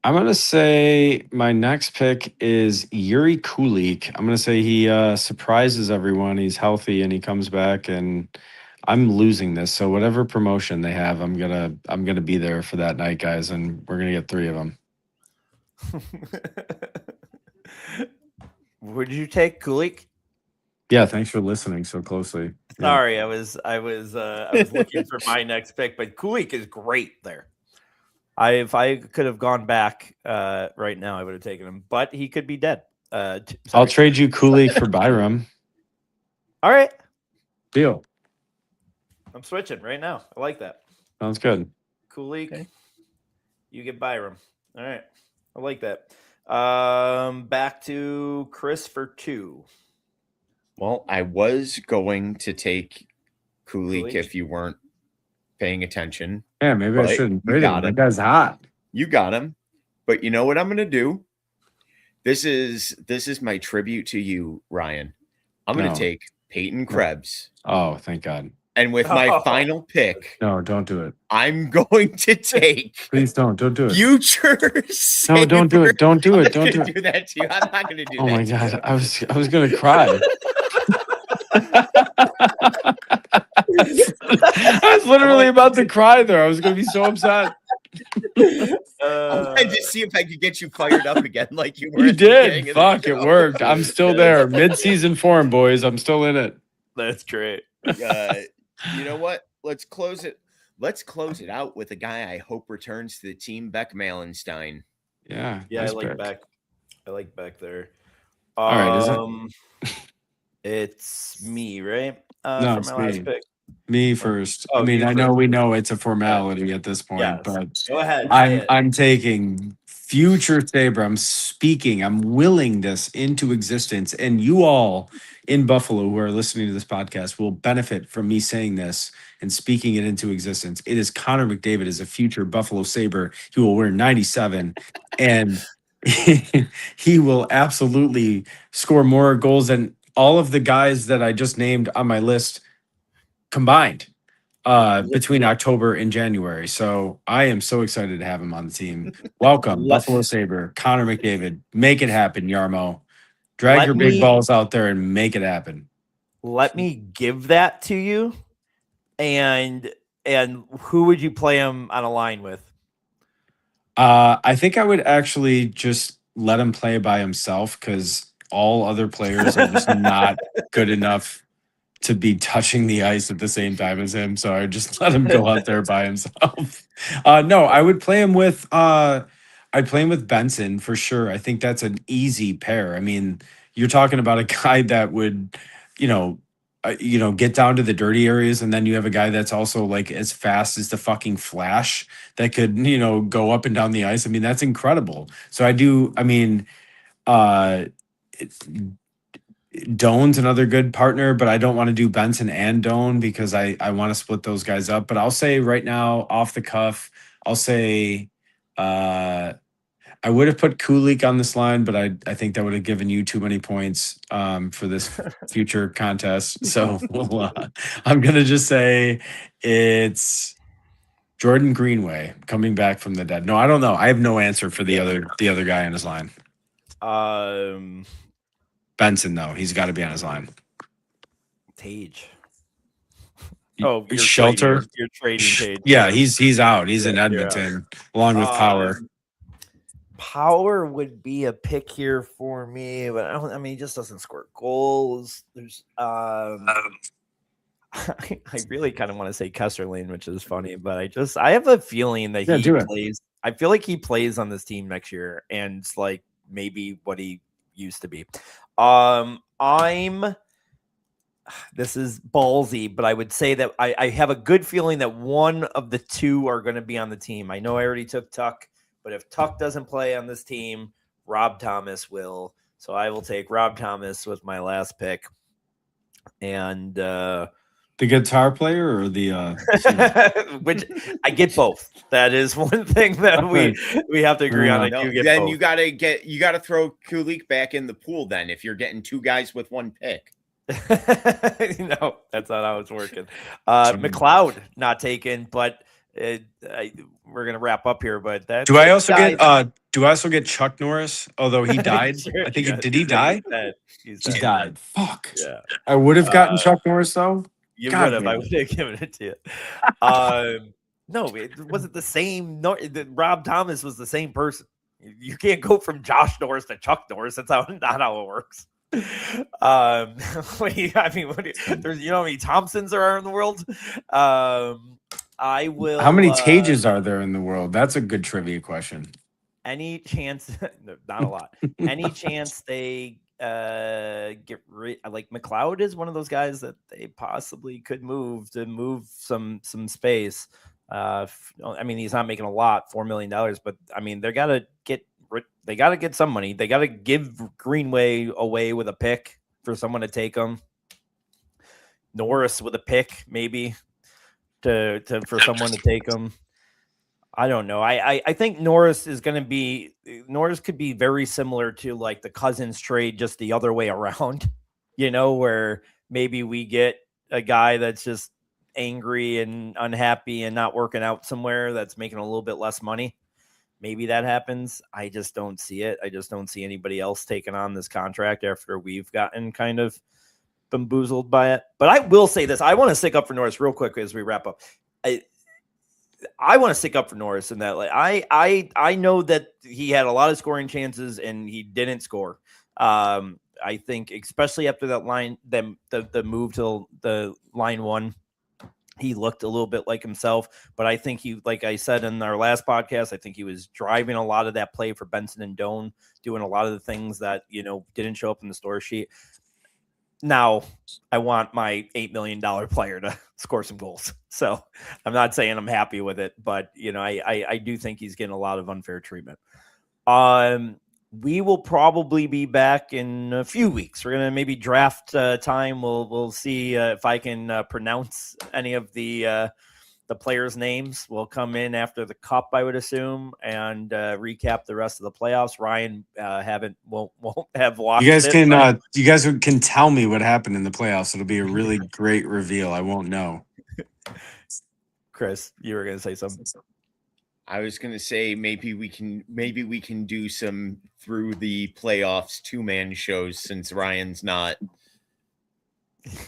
I'm going to say my next pick is Yuri Kulik. I'm going to say he surprises everyone. He's healthy and he comes back, and I'm losing this. So whatever promotion they have, I'm going to be there for that night, guys, and we're going to get 3 of them. Would you take Kulik? Yeah, thanks for listening so closely. Sorry, yeah. I was looking for my next pick, but Kulik is great there. If I could have gone back right now, I would have taken him, but he could be dead. I'll trade you Kulik for Byram. All right. Deal. I'm switching right now. I like that. Sounds good. Kulik, you get Byram. All right. I like that. Back to Chris for 2. Well, I was going to take Kulik Kulich? if you weren't paying attention. Yeah, maybe I But shouldn't you trade him. got That him. guy's hot. You got him. But you know what I'm going to do? This is my tribute to you, Ryan. I'm going No. to take Peyton Krebs. Oh, thank God. And with my final pick, No, don't do it. I'm going to take Please don't do it. future No, don't do it. Don't do I'm it. not Don't do gonna it. do that to you. I'm not going to do Oh that my to God. you. I was gonna cry. I was literally about to cry there. I was gonna be so upset. I wanted to see if I could get you fired up again like you were. You at the beginning did. of the Fuck, it show. worked. I'm still there. Mid-season form, boys. I'm still in it. That's great. You know what? Let's close it. Let's close it out with a guy I hope returns to the team, Beck Malenstein. Yeah. Yeah, nice I like pick. Beck. I like Beck there. All right, is it? It's me, right? No, For it's my last me. pick. Me first. Oh, I mean, you I know first. we know it's a formality at this point, Yes. but Go ahead. say it. I'm taking future Sabre. I'm willing this into existence. And you all in Buffalo who are listening to this podcast will benefit from me saying this and speaking it into existence. It is Connor McDavid is a future Buffalo Sabre. He will wear 97 and he will absolutely score more goals than all of the guys that I just named on my list combined between October and January. So I am so excited to have him on the team. Welcome, Buffalo Sabre, Connor McDavid. Make it happen, Yarmo. Drag your big balls out there and make it happen. Let me give that to you. And who would you play him on a line with? I think I would actually just let him play by himself because all other players are just not good enough to be touching the ice at the same time as him. So I just let him go out there by himself. No, I would play him with I'd play him with Benson for sure. I think that's an easy pair. I mean, you're talking about a guy that would, get down to the dirty areas, and then you have a guy that's also like as fast as the fucking Flash that could, go up and down the ice. I mean, that's incredible. So I do. I mean, Doan's another good partner, but I don't want to do Benson and Doan because I want to split those guys up. But I'll say right now, off the cuff, I'll say I would have put Kulik on this line, but I think that would have given you too many points for this future contest. So I'm gonna just say it's Jordan Greenway coming back from the dead. No, I don't know. I have no answer for the other guy on his line. Benson, though, he's got to be on his line. Tage. Oh, Shelter. You're trading Tage. Yeah, he's out. He's in Edmonton along with Power. Power would be a pick here for me, but I mean, he just doesn't score goals. There's I really kind of want to say Kesserling, which is funny, but I have a feeling that he plays. I feel like he plays on this team next year, and it's like maybe what he used to be. This is ballsy, but I would say that I have a good feeling that one of the two are going to be on the team. I know I already took Tuck, but if Tuck doesn't play on this team, Rob Thomas will. So I will take Rob Thomas with my last pick. And the guitar player or the which I get both. That is one thing that we have to agree on. Then you gotta throw Kulik back in the pool then if you're getting two guys with one pick. No, that's not how it's working. McLeod not taken, but we're gonna wrap up here. But that do I also get Chuck Norris? Although he died, I think did he die? He's died. Fuck. Yeah, I would have gotten Chuck Norris though. You would have. I would have given it to you. No, it wasn't the same. Rob Thomas was the same person. You can't go from Josh Norris to Chuck Norris. That's not how it works. There's how many Thompsons there are in the world. I will. How many Tages are there in the world? That's a good trivia question. Any chance? No, not a lot. Any chance they get rid? Like McLeod is one of those guys that they possibly could move some space. I mean, he's not making a lot, $4 million, but I mean, they got to get some money. They got to give Greenway away with a pick for someone to take him. Norris with a pick, maybe for someone to take him. I don't know. I think Norris could be very similar to like the Cousins trade, just the other way around, where maybe we get a guy that's just angry and unhappy and not working out somewhere that's making a little bit less money. Maybe that happens. I just don't see it. I just don't see anybody else taking on this contract after we've gotten kind of bamboozled by it. But I will say this. I want to stick up for Norris real quick as we wrap up. I want to stick up for Norris in that. Like, I know that he had a lot of scoring chances and he didn't score. I think especially after that line, the move to the line one, he looked a little bit like himself. But I think he, like I said in our last podcast, I think he was driving a lot of that play for Benson and Doan, doing a lot of the things that didn't show up in the score sheet. Now, I want my $8 million player to score some goals. So I'm not saying I'm happy with it, but I do think he's getting a lot of unfair treatment. We will probably be back in a few weeks. We're gonna maybe draft time. We'll see if I can pronounce any of the players' names. We'll come in after the Cup, I would assume, and recap the rest of the playoffs. Ryan won't have watched. You guys can tell me what happened in the playoffs. It'll be a really great reveal. I won't know. Chris, you were going to say something. I was going to say maybe we can do some through the playoffs 2-man shows since Ryan's not.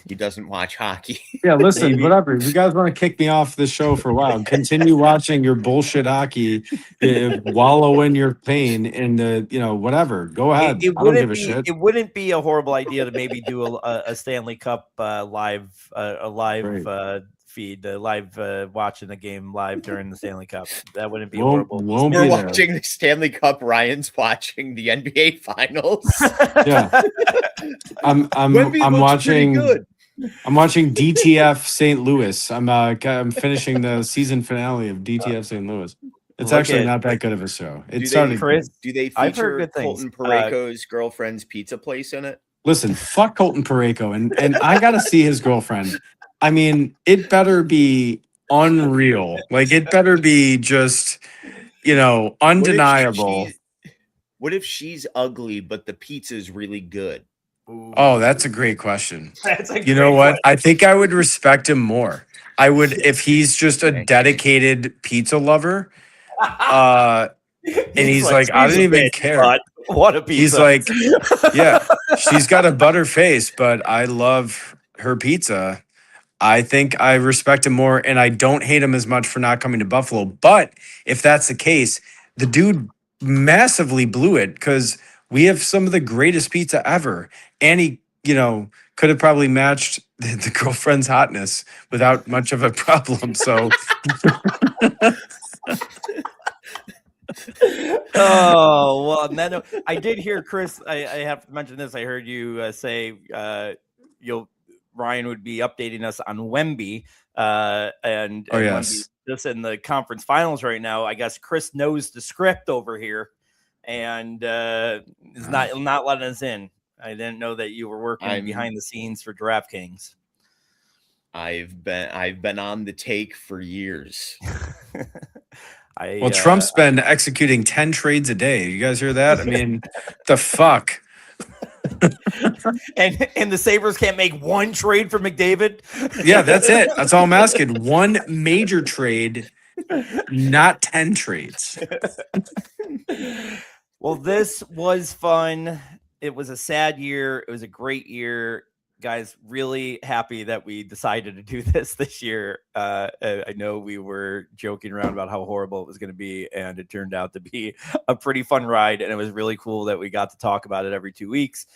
He doesn't watch hockey. Yeah, listen, whatever. If you guys want to kick me off the show for a while, continue watching your bullshit hockey, wallow in your pain, and whatever. Go ahead. I don't give a shit. It wouldn't be a horrible idea to maybe do a Stanley Cup live feed, live watching the game live during the Stanley Cup. That wouldn't be horrible. We're watching the Stanley Cup. Ryan's watching the NBA Finals. Yeah, I'm watching. Good. I'm watching DTF St. Louis. I'm finishing the season finale of DTF St. Louis. It's actually not that good of a show. Do they feature Colton Parayko's girlfriend's pizza place in it? Listen, fuck Colton Parayko, and I gotta see his girlfriend. I mean, it better be unreal. Like, it better be just, undeniable. What if she's ugly, but the pizza's really good? Ooh. Oh, that's a great question. You know what? I think I would respect him more. I would if he's just a dedicated pizza lover. And he's like, I don't even care. What a pizza. He's like, yeah, she's got a butter face, but I love her pizza. I think I respect him more, and I don't hate him as much for not coming to Buffalo. But if that's the case, the dude massively blew it because we have some of the greatest pizza ever. And he, could have probably matched the girlfriend's hotness without much of a problem. So. Oh, well, then I did hear, Chris, I have to mention this. I heard you say Ryan would be updating us on Wemby. And yes. Wemby just in the conference finals right now. I guess Chris knows the script over here and is not letting us in. I didn't know that you were working behind the scenes for DraftKings. I've been on the take for years. Trump's been executing 10 trades a day. You guys hear that? I mean, the fuck. and the Sabres can't make one trade for McDavid? Yeah, that's it. That's all I'm asking. One major trade, not 10 trades. Well, this was fun. It was a sad year. It was a great year. Guys, really happy that we decided to do this year. I know we were joking around about how horrible it was going to be, and it turned out to be a pretty fun ride, and it was really cool that we got to talk about it every 2 weeks.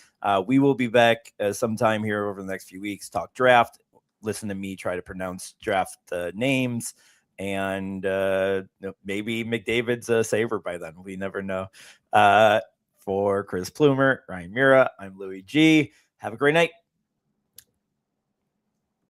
We will be back sometime here over the next few weeks, talk draft, listen to me try to pronounce draft names, and maybe McDavid's a Sabre by then. We never know. For Chris Plumer, Ryan Mura, I'm Louis G. Have a great night.